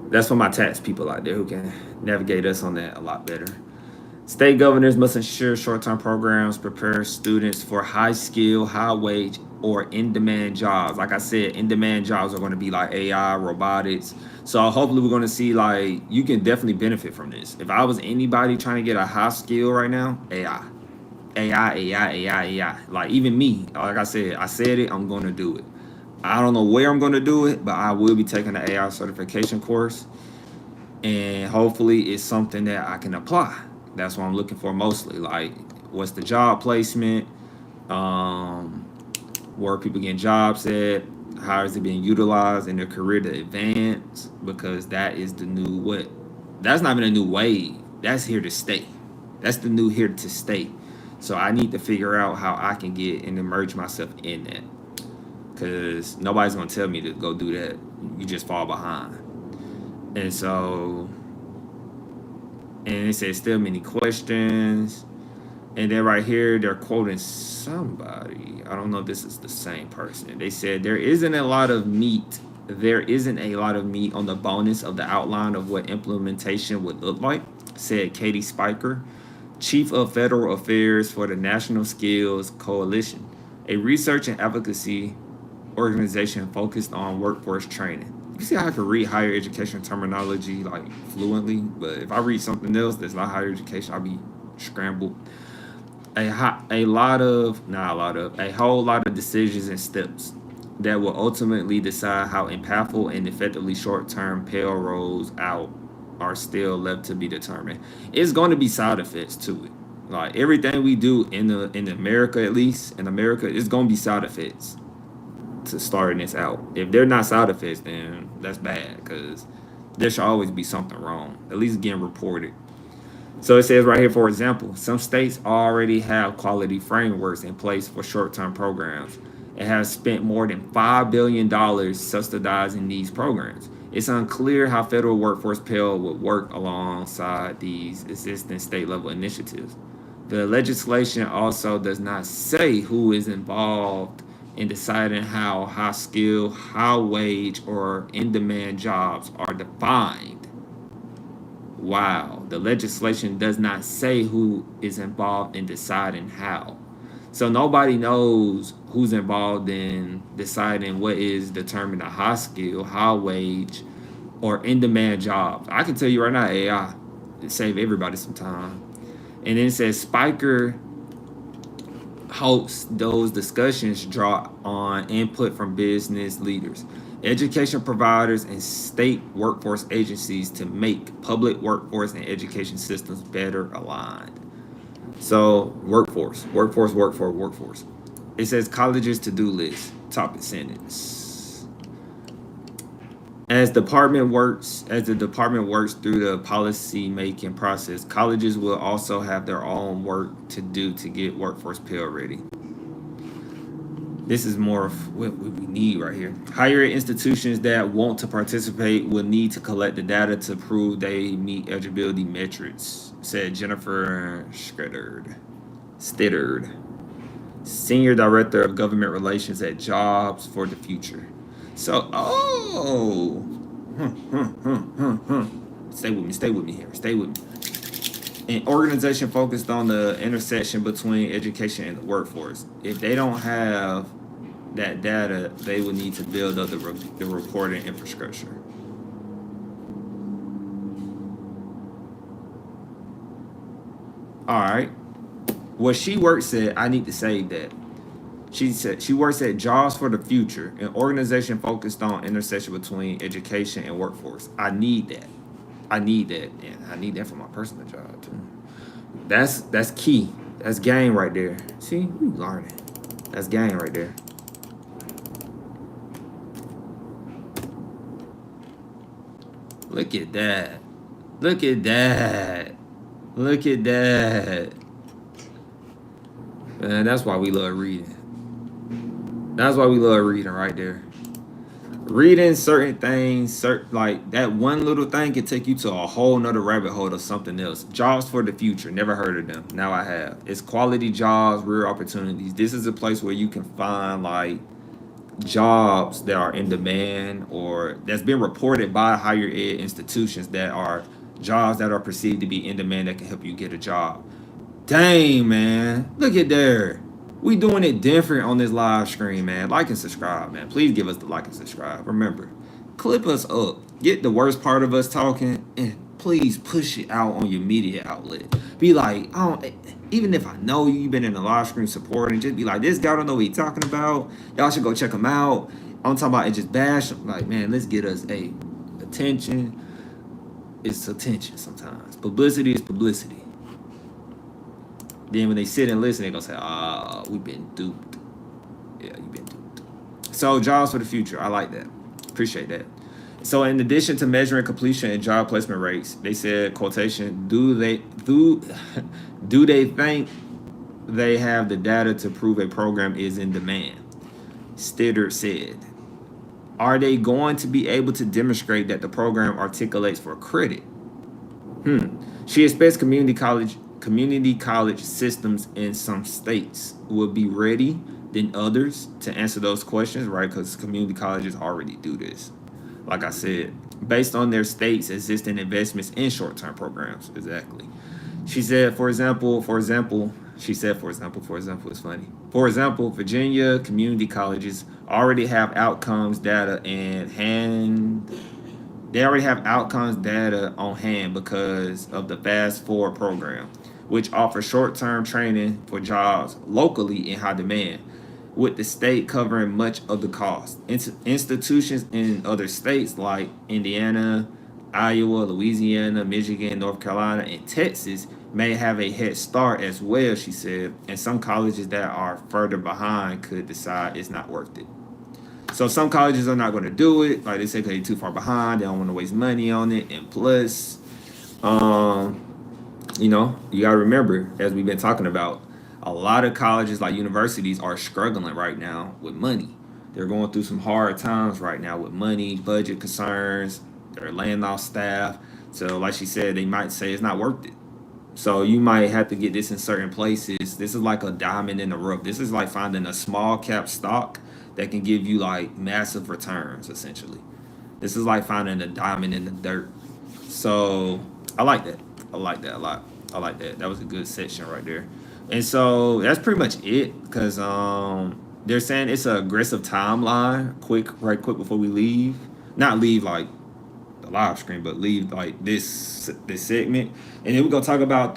That's for my tax people out there who can navigate us on that a lot better. State governors must ensure short-term programs prepare students for high-skill, high-wage, or in-demand jobs. Like I said, in-demand jobs are going to be like AI, robotics. So hopefully we're going to see, like, you can definitely benefit from this. If I was anybody trying to get a high skill right now, AI. Like, even me, like I said it, I'm going to do it. I don't know where I'm going to do it, but I will be taking the AI certification course. And hopefully it's something that I can apply. That's what I'm looking for mostly. Like, what's the job placement? Where are people getting jobs at? How is it being utilized in their career to advance? Because that is the new what? That's not even a new wave. That's here to stay. That's the new here to stay. So I need to figure out how I can get and immerse myself in that. Because nobody's going to tell me to go do that. You just fall behind. And so... And it says still many questions. And then right here, they're quoting somebody. I don't know if this is the same person. They said there isn't a lot of meat. There isn't a lot of meat on the bonus of the outline of what implementation would look like, said Katie Spiker, Chief of Federal Affairs for the National Skills Coalition, a research and advocacy organization focused on workforce training. You see how I can read higher education terminology like fluently, but if I read something else that's not higher education, I'll be scrambled. A whole lot of decisions and steps that will ultimately decide how impactful and effectively short-term Pell rolls out are still left to be determined. It's going to be side effects to it. Like everything we do in America, at least in America, it's going to be side effects to starting this out. If they're not side effects, then that's bad because there should always be something wrong, at least getting reported. So it says right here, for example, some states already have quality frameworks in place for short-term programs and have spent more than $5 billion subsidizing these programs. It's unclear how federal workforce Pell would work alongside these existing state-level initiatives. The legislation also does not say who is involved in deciding how high skill, high wage, or in-demand jobs are defined. Wow, the legislation does not say who is involved in deciding how. So nobody knows who's involved in deciding what is determined a high skill, high wage, or in-demand jobs. I can tell you right now, AI, it save everybody some time. And then it says Spiker hosts those discussions draw on input from business leaders, education providers, and state workforce agencies to make public workforce and education systems better aligned. So workforce. It says colleges to-do list, topic sentence. As the department works through the policy making process, colleges will also have their own work to do to get workforce Pell ready. This is more of what we need right here. Higher institutions that want to participate will need to collect the data to prove they meet eligibility metrics, said Jennifer Stittard, Senior Director of Government Relations at Jobs for the Future. So, Stay with me here. An organization focused on the intersection between education and the workforce. If they don't have that data, they will need to build up the reporting infrastructure. All right. What she works at, I need to save that. She said she works at Jobs for the Future, an organization focused on intersection between education and workforce. I need that. And I need that for my personal job too. That's key. That's game right there. See, we learning. That's game right there. Look at that. Man, that's why we love reading. That's why we love reading right there. Reading certain things, like that one little thing can take you to a whole nother rabbit hole of something else. Jobs for the Future, never heard of them. Now I have. It's quality jobs, real opportunities. This is a place where you can find like jobs that are in demand or that's been reported by higher ed institutions that are jobs that are perceived to be in demand that can help you get a job. Dang, man. Look at there. We doing it different on this live stream, man. Like and subscribe, man. Please give us the like and subscribe. Remember, clip us up. Get the worst part of us talking and please push it out on your media outlet. Be like, even if I know you've been in the live stream supporting, just be like, this guy don't know what he's talking about. Y'all should go check him out. I'm talking about it, just bash him. Like, man, let's get us attention. It's attention sometimes. Publicity is publicity. Then when they sit and listen, they're going to say, we've been duped. Yeah, you've been duped. So Jobs for the Future. I like that. Appreciate that. So in addition to measuring completion and job placement rates, they said, quotation, do they think they have the data to prove a program is in demand? Stitter said, are they going to be able to demonstrate that the program articulates for credit? She expects community college systems in some states will be ready than others to answer those questions, right? Because community colleges already do this. Like I said, based on their states' existing investments in short-term programs. Exactly. She said, for example, She said, for example, is funny. For example, Virginia community colleges already have outcomes data in hand. They already have outcomes data on hand because of the Fast Forward program, which offers short-term training for jobs locally in high demand, with the state covering much of the cost. Institutions in other states like Indiana, Iowa, Louisiana, Michigan, North Carolina, and Texas may have a head start as well, she said, and some colleges that are further behind could decide it's not worth it. So some colleges are not going to do it, like they say, because they're too far behind. They don't want to waste money on it, and plus, um, you got to remember, as we've been talking about, a lot of colleges, like universities, are struggling right now with money. They're going through some hard times right now with money, budget concerns. They're laying off staff. So, like she said, they might say it's not worth it. So you might have to get this in certain places. This is like a diamond in the rough. This is like finding a small cap stock that can give you like massive returns, essentially. This is like finding a diamond in the dirt. So I like that. I like that a lot. I like that. That was a good section right there. And so that's pretty much it, because they're saying it's an aggressive timeline, right quick before we leave. Not leave like the live stream, but leave like this segment. And then we're gonna talk about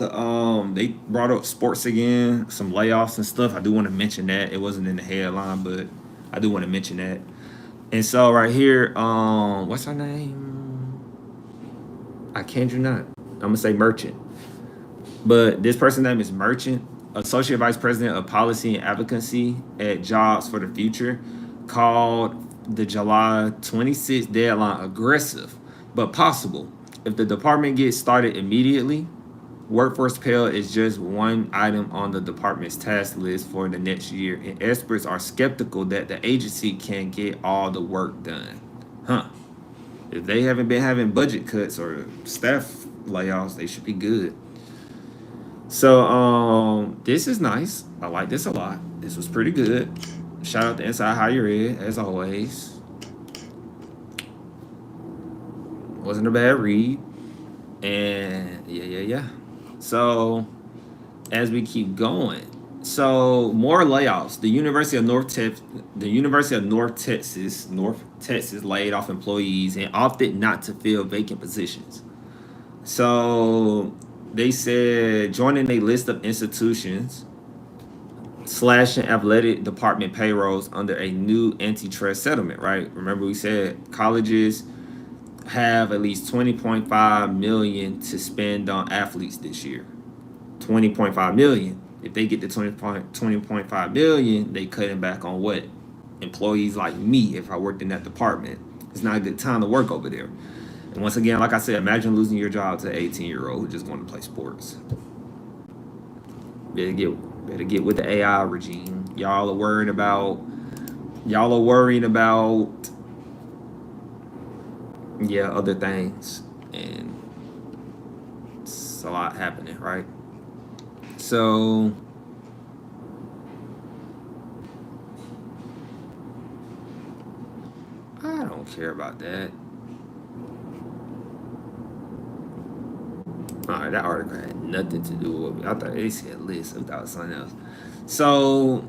they brought up sports again, some layoffs and stuff. I do want to mention that. It wasn't in the headline, but I do want to mention that. And so right here, what's her name? I can't do not. I'm gonna say Merchant. But this person's name is Merchant, Associate Vice President of Policy and Advocacy at Jobs for the Future, called the July 26th deadline aggressive but possible. If the department gets started immediately, Workforce Pell is just one item on the department's task list for the next year, and experts are skeptical that the agency can get all the work done. If they haven't been having budget cuts or staff layoffs, they should be good. So this is nice. I like this a lot. This was pretty good. Shout out to Inside Higher Ed, as always. Wasn't a bad read. And yeah. So as we keep going, so more layoffs. The University of North Texas laid off employees and opted not to fill vacant positions. So they said joining a list of institutions slashing athletic department payrolls under a new antitrust settlement, right? Remember we said colleges have at least 20.5 million to spend on athletes this year. 20.5 million. If they get to 20.5 million, they cutting back on what? Employees like me, if I worked in that department. It's not a good time to work over there. And once again, like I said, imagine losing your job to an 18-year-old who just want to play sports. Better get with the AI regime. Y'all are worrying about other things, and it's a lot happening, right? So I don't care about that. Alright, that article had nothing to do with me. I thought they said list. I thought it was something else. So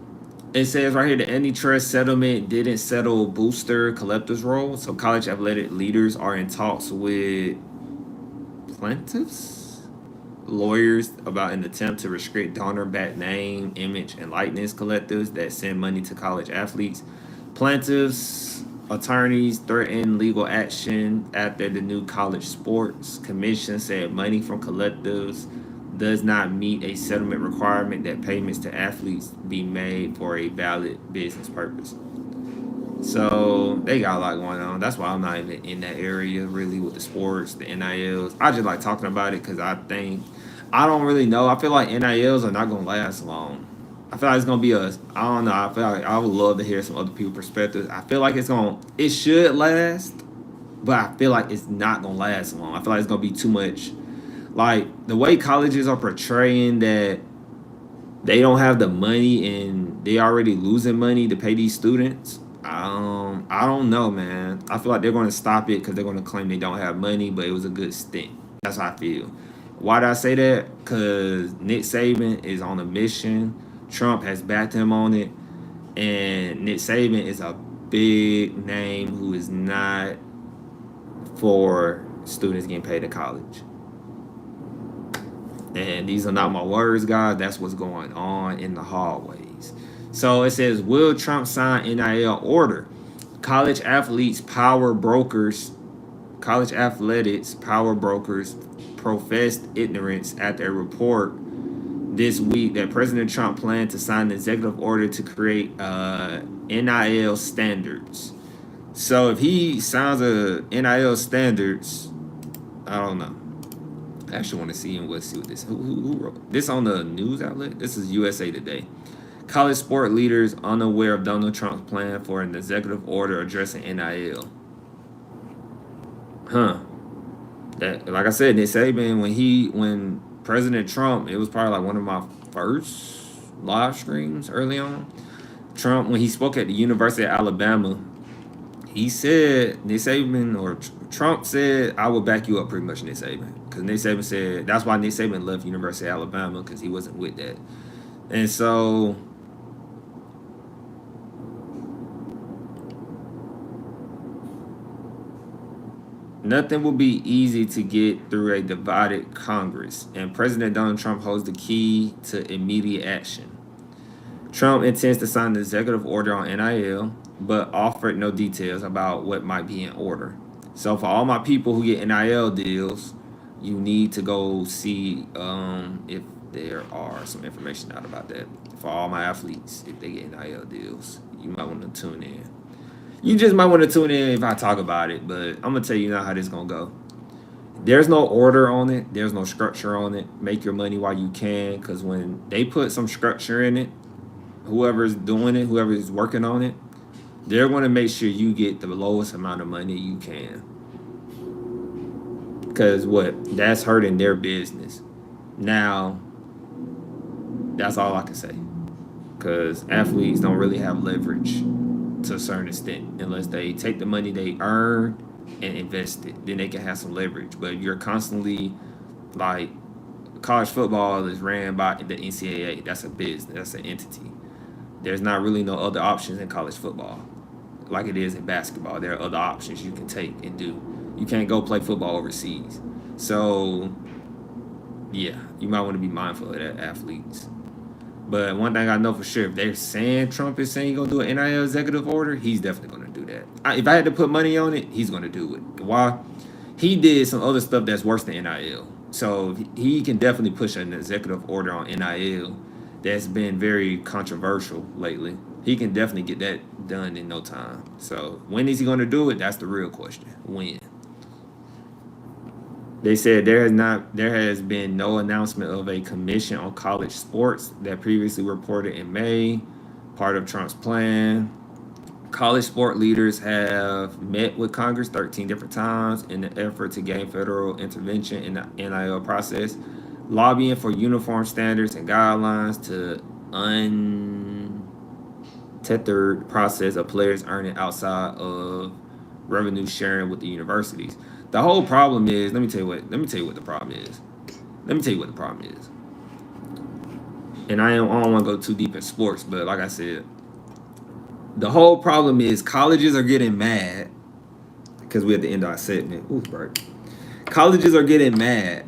it says right here the antitrust settlement didn't settle booster collectors' role. So college athletic leaders are in talks with plaintiffs, lawyers, about an attempt to restrict donor-backed name, image, and likeness collectives that send money to college athletes. Plaintiffs' attorneys threatened legal action after the new College Sports Commission said money from collectives does not meet a settlement requirement that payments to athletes be made for a valid business purpose. So they got a lot going on. That's why I'm not even in that area really with the sports, the NILs. I just like talking about it because I don't really know. I feel like NILs are not going to last long. I feel like it's gonna be I don't know. I feel like I would love to hear some other people's perspectives. I feel like it should last, but I feel like it's not gonna last long. I feel like it's gonna be too much. Like the way colleges are portraying that they don't have the money and they already losing money to pay these students. I don't know, man. I feel like they're gonna stop it because they're gonna claim they don't have money, but it was a good stint. That's how I feel. Why did I say that? Because Nick Saban is on a mission. Trump has backed him on it. And Nick Saban is a big name who is not for students getting paid at college. And these are not my words, guys. That's what's going on in the hallways. So it says, will Trump sign NIL order? College athletics power brokers professed ignorance after a report this week that President Trump planned to sign an executive order to create NIL standards. So if he signs a NIL standards, I don't know. I actually want to see him. Let's see what this. Who wrote this on the news outlet? This is USA Today. College sport leaders unaware of Donald Trump's plan for an executive order addressing NIL. That, like I said, Nick Saban, when President Trump, it was probably like one of my first live streams early on. Trump, when he spoke at the University of Alabama, he said, Nick Saban, or Trump said, I will back you up pretty much, Nick Saban. Because Nick Saban said, that's why Nick Saban left University of Alabama, because he wasn't with that. And so, nothing will be easy to get through a divided Congress, and President Donald Trump holds the key to immediate action. Trump intends to sign the executive order on NIL, but offered no details about what might be in order. So for all my people who get NIL deals, you need to go see if there are some information out about that. For all my athletes, if they get NIL deals, you might want to tune in. You just might want to tune in if I talk about it, but I'm going to tell you now how this is going to go. There's no order on it. There's no structure on it. Make your money while you can, because when they put some structure in it, whoever's doing it, whoever is working on it, they're going to make sure you get the lowest amount of money you can. Because what? That's hurting their business. Now, that's all I can say. Because athletes don't really have leverage to a certain extent unless they take the money they earn and invest it. Then they can have some leverage. But you're constantly, like, college football is ran by the NCAA. That's a business. That's an entity. There's not really no other options in college football like it is in basketball. There are other options you can take and do. You can't go play football overseas. So, yeah, you might want to be mindful of that, athletes. But one thing I know for sure, if they're saying Trump is saying he's going to do an NIL executive order, he's definitely going to do that. If I had to put money on it, he's going to do it. Why? He did some other stuff that's worse than NIL. So he can definitely push an executive order on NIL that's been very controversial lately. He can definitely get that done in no time. So when is he going to do it? That's the real question. When? They said there has been no announcement of a commission on college sports that previously reported in May, part of Trump's plan. College sport leaders have met with Congress 13 different times in the effort to gain federal intervention in the NIL process, lobbying for uniform standards and guidelines to untethered process of players earning outside of revenue sharing with the universities. The whole problem is, let me tell you what the problem is. And I don't want to go too deep in sports, but like I said, the whole problem is colleges are getting mad because we're at the end of our segment. Ooh, right. Colleges are getting mad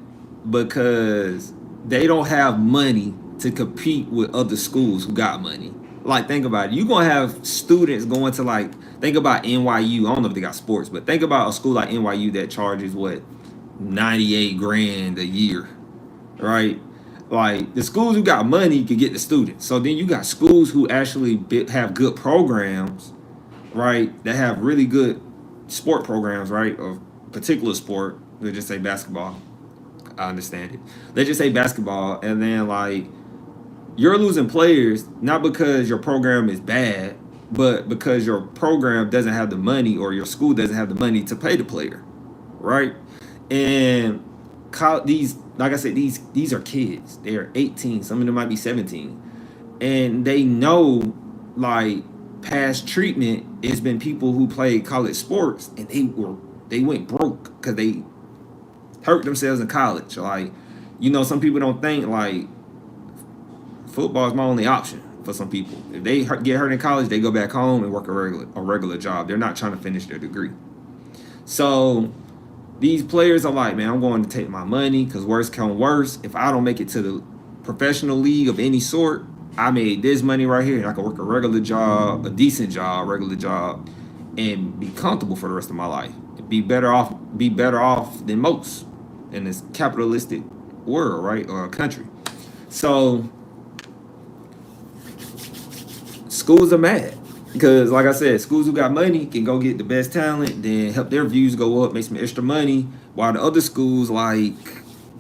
because they don't have money to compete with other schools who got money. Like, think about it. You're going to have students going to, like, think about NYU. I don't know if they got sports, but think about a school like NYU that charges, what, $98,000 a year, right? Like, the schools who got money can get the students. So then you got schools who actually have good programs, right, that have really good sport programs, right, of particular sport. Let's just say basketball. I understand it. Let's just say basketball, and then, like, you're losing players not because your program is bad, but because your program doesn't have the money or your school doesn't have the money to pay the player, right? And these, like I said, these are kids. They are 18. Some of them might be 17. And they know, like, past treatment has been people who played college sports and they went broke because they hurt themselves in college. Like, you know, some people don't think like football is my only option for some people. If they get hurt in college, they go back home and work a regular job. They're not trying to finish their degree. So these players are like, man, I'm going to take my money because worst come worst. If I don't make it to the professional league of any sort, I made this money right here and I can work a regular job, a decent job, regular job, and be comfortable for the rest of my life. Be better off than most in this capitalistic world, right? Or country. So schools are mad because, like I said, schools who got money can go get the best talent, then help their views go up, make some extra money, while the other schools, like,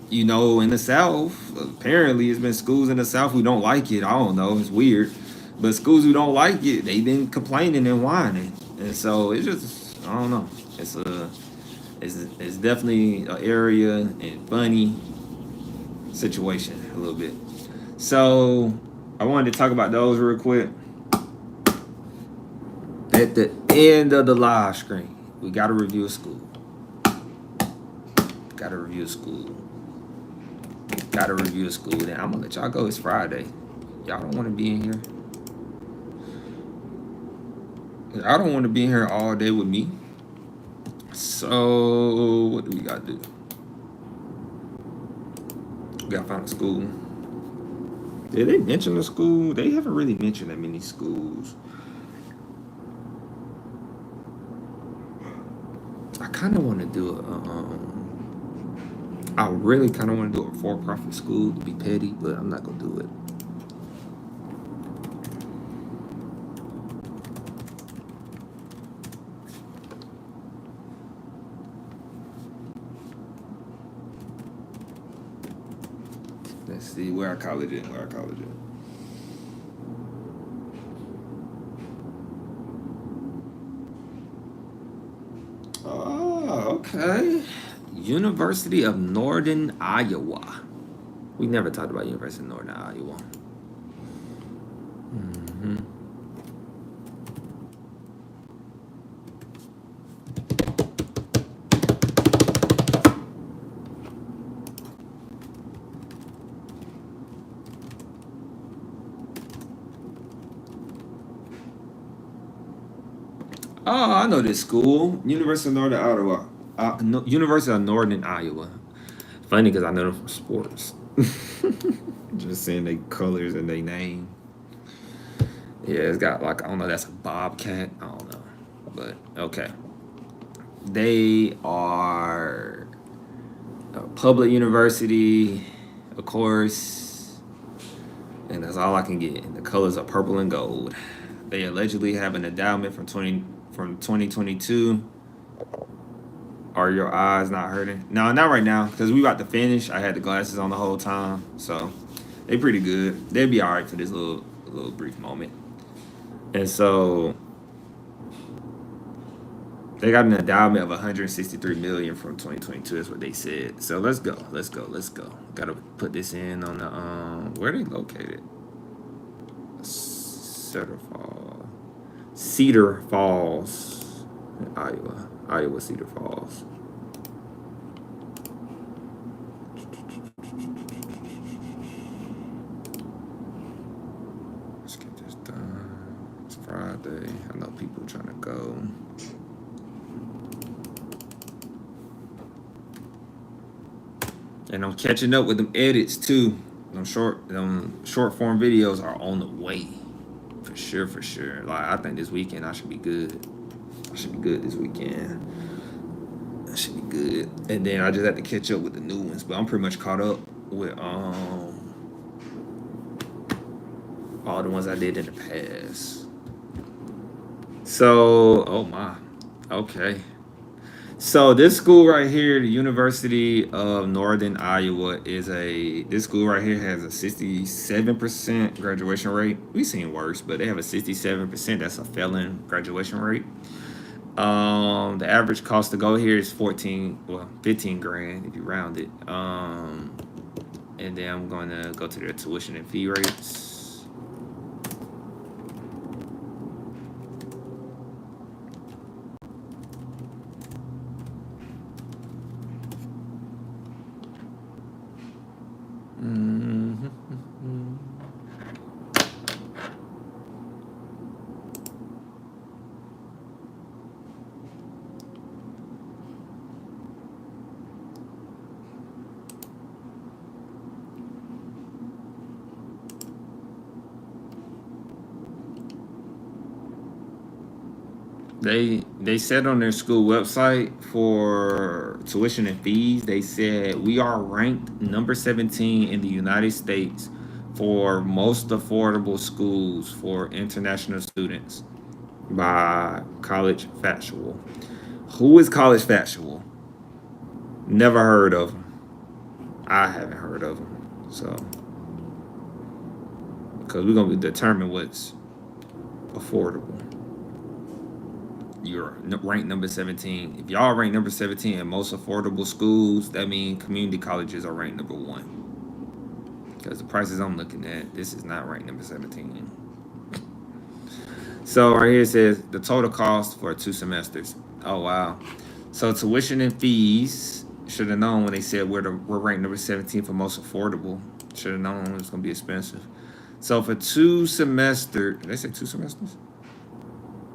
you know, in the South, apparently it's been schools in the South who don't like it. I don't know, it's weird, but schools who don't like it, they've been complaining and whining, and so it's just, I don't know, it's definitely an area and funny situation a little bit. So I wanted to talk about those real quick. At the end of the live stream, we got to review a school. Got to review a school. Then I'm going to let y'all go. It's Friday. Y'all don't want to be in here. I don't want to be in here all day with me. So, what do we got to do? We got to find a school. Did they mention the school? They haven't really mentioned that many schools. I kind of want to do I really kind of want to do a for-profit school to be petty, but I'm not going to do it. Let's see where our college is. Oh, okay. University of Northern Iowa. We never talked about University of Northern Iowa. Oh, I know this school. University of Northern Iowa. University of Northern Iowa. Funny because I know them from sports. Just seeing their colors and their name. Yeah, it's got like, I don't know, that's a bobcat. I don't know. But, okay. They are a public university, of course. And that's all I can get. And the colors are purple and gold. They allegedly have an endowment from 2022. Are your eyes not hurting? No, not right now, because we about to finish. I had the glasses on the whole time, so they pretty good. They'll be all right for this little brief moment. And so they got an endowment of 163 million from 2022. That's what they said. So let's go. Got to put this in on the where are they located? Cedar Falls, Iowa Cedar Falls. Let's get this done. It's Friday. I know people trying to go. And I'm catching up with them edits too. Them short form videos are on the way. For sure. Like, I think this weekend I should be good. This weekend. I should be good. And then I just have to catch up with the new ones. But I'm pretty much caught up with all the ones I did in the past. So, oh my. Okay. So this school right here, the University of Northern Iowa, this school right here has a 67% graduation rate. We've seen worse, but they have a 67%. That's a felon graduation rate. The average cost to go here is 15 grand if you round it. And then I'm going to go to their tuition and fee rates. They said on their school website for tuition and fees, they said we are ranked number 17 in the United States for most affordable schools for international students by College Factual. Who is College Factual? Never heard of them. I haven't heard of them. So, because we're gonna be determine what's affordable. You're ranked number 17. If y'all rank number 17 in most affordable schools, that means community colleges are ranked number 1. Because the prices I'm looking at, this is not ranked number 17. So right here it says the total cost for 2 semesters. Oh wow. So tuition and fees, should have known when they said we're ranked number 17 for most affordable. Should have known it was gonna be expensive. So for 2 semesters, did they say 2 semesters?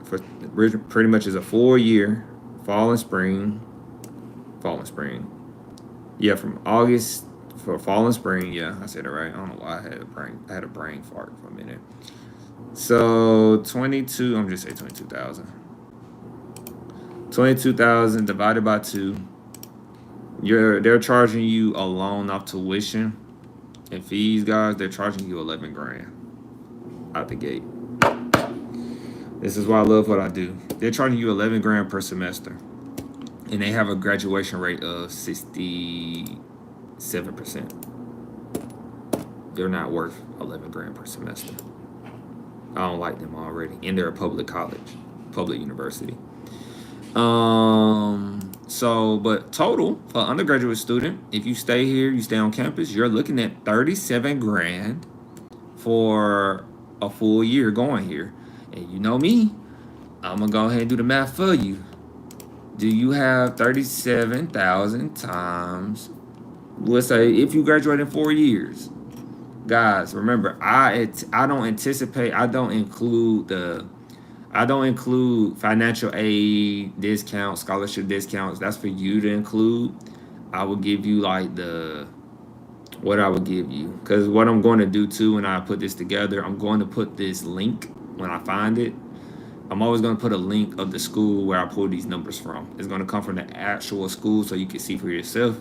For pretty much is a 4-year, fall and spring. Yeah, from August for fall and spring. Yeah, I said it right. I don't know why I had a brain fart for a minute. So 22. I'm just say 22,000. 22,000 divided by 2. They're charging you a loan off tuition and fees, guys. They're charging you 11 grand out the gate. This is why I love what I do. They're charging you 11 grand per semester, and they have a graduation rate of 67%. They're not worth 11 grand per semester. I don't like them already, and they're a public college, public university. But total for undergraduate student, if you stay here, you stay on campus, you're looking at 37 grand for a full year going here. And you know me, I'm gonna go ahead and do the math for you. Do you have 37,000 times, let's say, if you graduate in 4 years? Guys, remember, I don't include financial aid discounts, scholarship discounts. That's for you to include. I will give you what I would give you. Because what I'm going to do too when I put this together, I'm going to put this link when I find it. I'm always going to put a link of the school where I pull these numbers from. It's going to come from the actual school so you can see for yourself.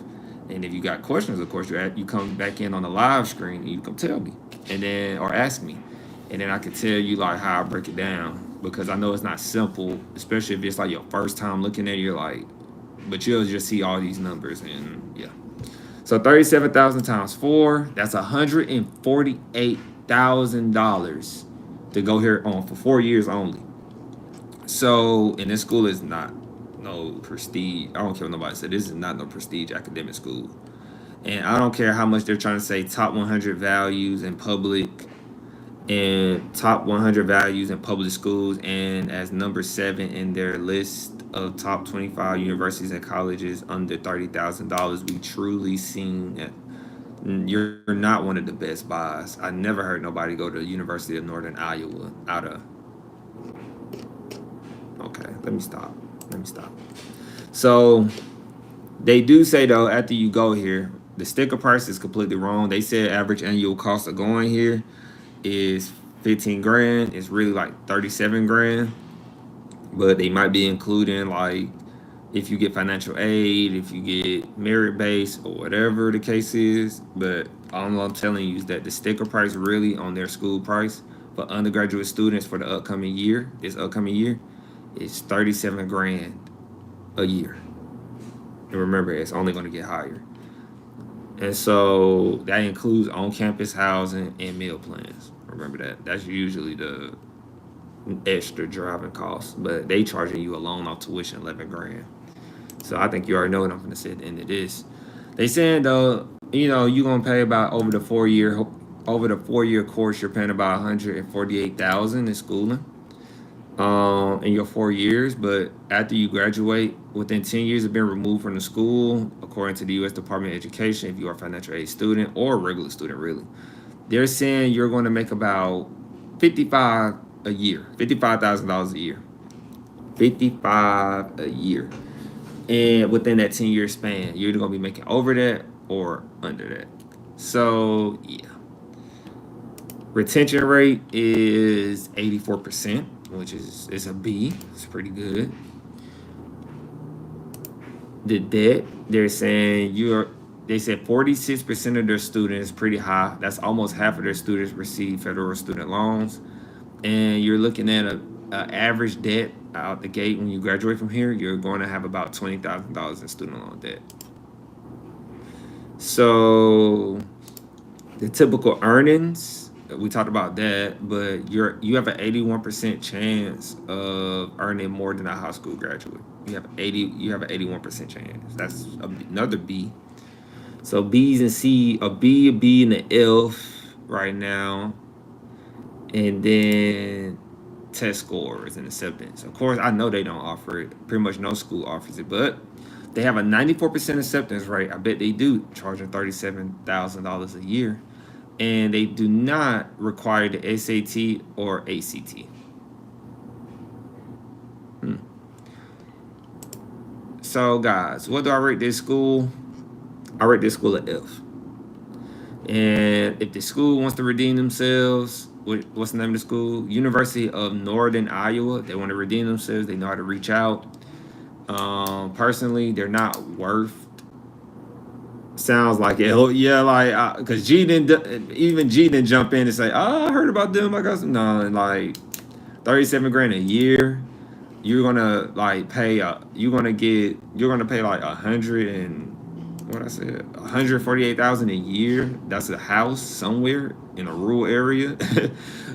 And if you got questions, of course, you come back in on the live screen and you can tell me, or ask me. And then I can tell you how I break it down, because I know it's not simple, especially if it's your first time looking at it. But you'll just see all these numbers, and yeah. So 37,000 times 4, that's $148,000 to go here on for 4 years only. So, and this school is not no prestige. I don't care what nobody said. This is not no prestige academic school. And I don't care how much they're trying to say top 100 values in public and top 100 values in public schools, and as number 7 in their list of top 25 universities and colleges under $30,000. We truly seen that you're not one of the best buys. I never heard nobody go to the University of Northern Iowa out of. Okay, let me stop. So they do say though, after you go here, the sticker price is completely wrong. They said average annual cost of going here is 15 grand. It's really 37 grand, but they might be including if you get financial aid, if you get merit based, or whatever the case is. But all I'm telling you is that the sticker price really on their school price for undergraduate students for the upcoming year, is 37 grand a year. And remember, it's only going to get higher. And so that includes on-campus housing and meal plans. Remember that. That's usually the extra driving costs. But they charging you a loan off tuition 11 grand. So I think you already know what I'm going to say at the end of this. They saying though, you're going to pay about over the 4-year course, you're paying about $148,000 in schooling. In your 4 years, but after you graduate, within 10 years of being removed from the school, according to the U.S. Department of Education, if you are a financial aid student or a regular student, really, they're saying you're going to make about $55,000 a year, $55,000 a year, $55,000 a year, and within that 10-year span, you're either going to be making over that or under that. So yeah. Retention rate is 84%. which is it's a B. It's pretty good. The debt, they're saying they said 46% of their students, pretty high. That's almost half of their students receive federal student loans. And you're looking at a average debt out the gate when you graduate from here, you're going to have about $20,000 in student loan debt. So the typical earnings, we talked about that, but you have an 81% chance of earning more than a high school graduate. You have an 81% chance. That's another B. So B's and C, a B and an F right now, and then test scores and acceptance. Of course, I know they don't offer it. Pretty much no school offers it, but they have a 94% acceptance rate. I bet they do, charging $37,000 a year. And they do not require the SAT or ACT. So, guys, what do I rate this school? I rate this school an F. And if the school wants to redeem themselves, what's the name of the school? University of Northern Iowa. They want to redeem themselves. They know how to reach out. Personally, they're not worth. Sounds like it. Yeah, like because G didn't jump in and say, "Oh, I heard about them. I got some." No, and like $37,000 a year. You're gonna like pay. You're gonna pay like 148,000 a year. That's a house somewhere in a rural area.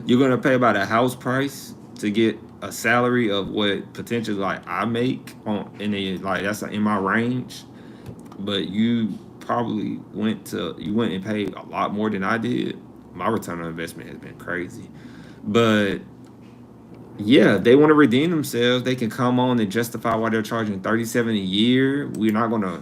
You're gonna pay about a house price to get a salary of what potentially like I make that's in my range. But you probably went and paid a lot more than I did. My return on investment has been crazy. But yeah, if they want to redeem themselves, they can come on and justify why they're charging $37,000 a year. We're not gonna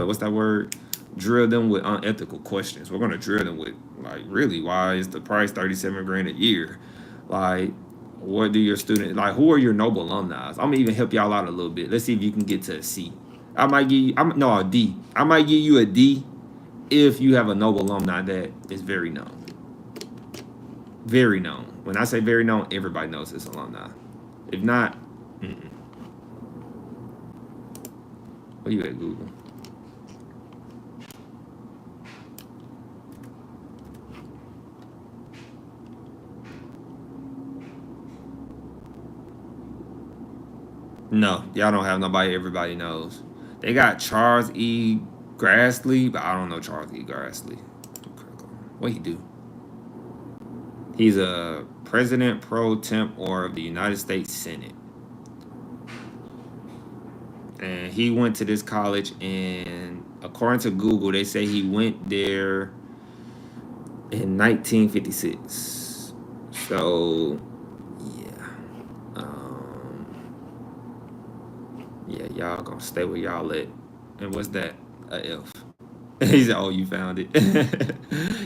what's that word? Drill them with unethical questions. We're gonna drill them with like, really, why is the price $37,000 a year? Like, what do your students like? Who are your noble alumni? I'm gonna even help y'all out a little bit. Let's see if you can get to a C. I might give you a D. I might give you a D if you have a noble alumni that is very known. Very known. When I say very known, everybody knows this alumni. If not, where you at, Google? No, y'all don't have nobody everybody knows. They got Charles E. Grassley, but I don't know Charles E. Grassley. What he do? He's a president pro tempore of the United States Senate. And he went to this college, and according to Google, they say he went there in 1956. So, yeah, y'all gonna stay where y'all at. And what's that? A F. He said, "Oh, you found it."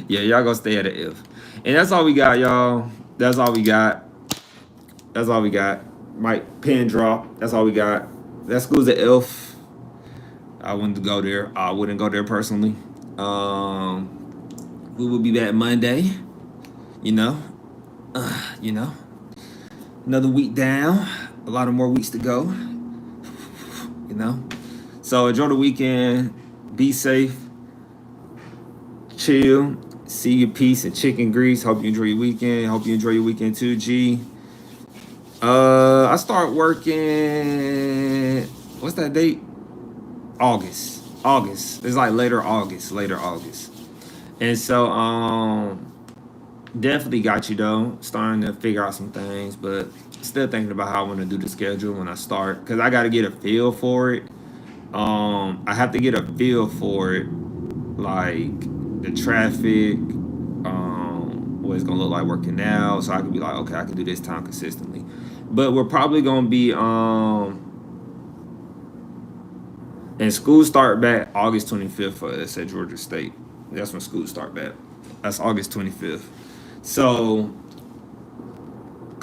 Yeah, y'all gonna stay at a F. And that's all we got, y'all. That's all we got. Mike, pen drop. That's all we got. That school's an F. I wouldn't go there. I wouldn't go there personally. We will be back Monday. Another week down. A lot of more weeks to go. So enjoy the weekend. Be safe. Chill. See your peace and chicken grease. Hope you enjoy your weekend. Hope you enjoy your weekend too, G. I start working. What's that date? August. It's like later August. And so definitely got you though. Starting to figure out some things, but still thinking about how I want to do the schedule when I start, because I got to get a feel for it. I have to get a feel for it, like the traffic, what it's gonna look like working out, so I can be like, okay, I can do this time consistently. But we're probably gonna be and school start back August 25th for us at Georgia State. That's when school start back. That's August 25th. So,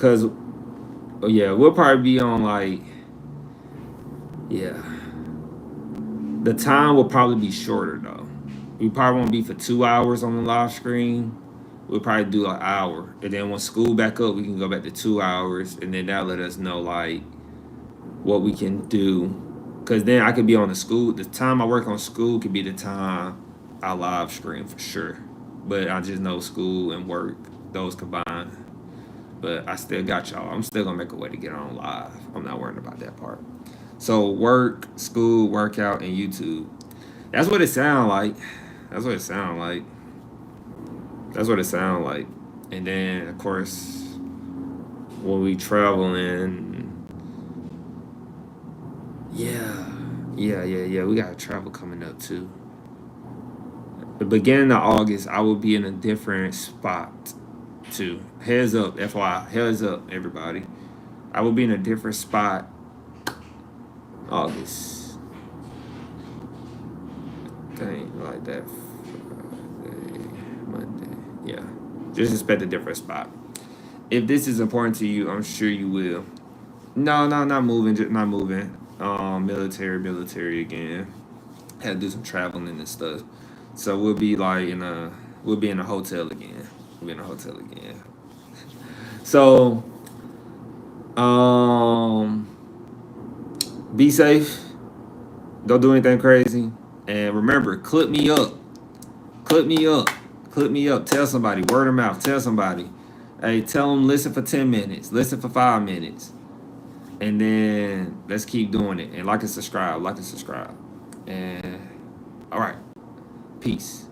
we'll probably be on the time will probably be shorter though. We probably won't be for 2 hours on the live screen. we'll probably do an hour, and then when school back up, we can go back to 2 hours, and then that'll let us know like what we can do. Cause then I could be on the school. The time I work on school could be the time I live stream for sure. But I just know school and work, those combined. But I still got y'all. I'm still gonna make a way to get on live. I'm not worried about that part. So work, school, workout, and YouTube. That's what it sound like. That's what it sound like. That's what it sound like. And then of course when we traveling, yeah. We got travel coming up too. The beginning of August, I will be in a different spot too. Heads up, FYI. Heads up, everybody. I will be in a different spot August. Dang, like that. Friday, Monday. Yeah. Just expect a different spot. If this is important to you, I'm sure you will. No, not moving. Just not moving. Military again. Had to do some traveling and stuff. So we'll be like we'll be in a hotel again. We'll be in a hotel again. So, be safe. Don't do anything crazy. And remember, clip me up. Clip me up. Clip me up. Tell somebody. Word of mouth. Tell somebody. Hey, tell them listen for 10 minutes. Listen for 5 minutes. And then let's keep doing it. And like and subscribe. Like and subscribe. And all right. Peace.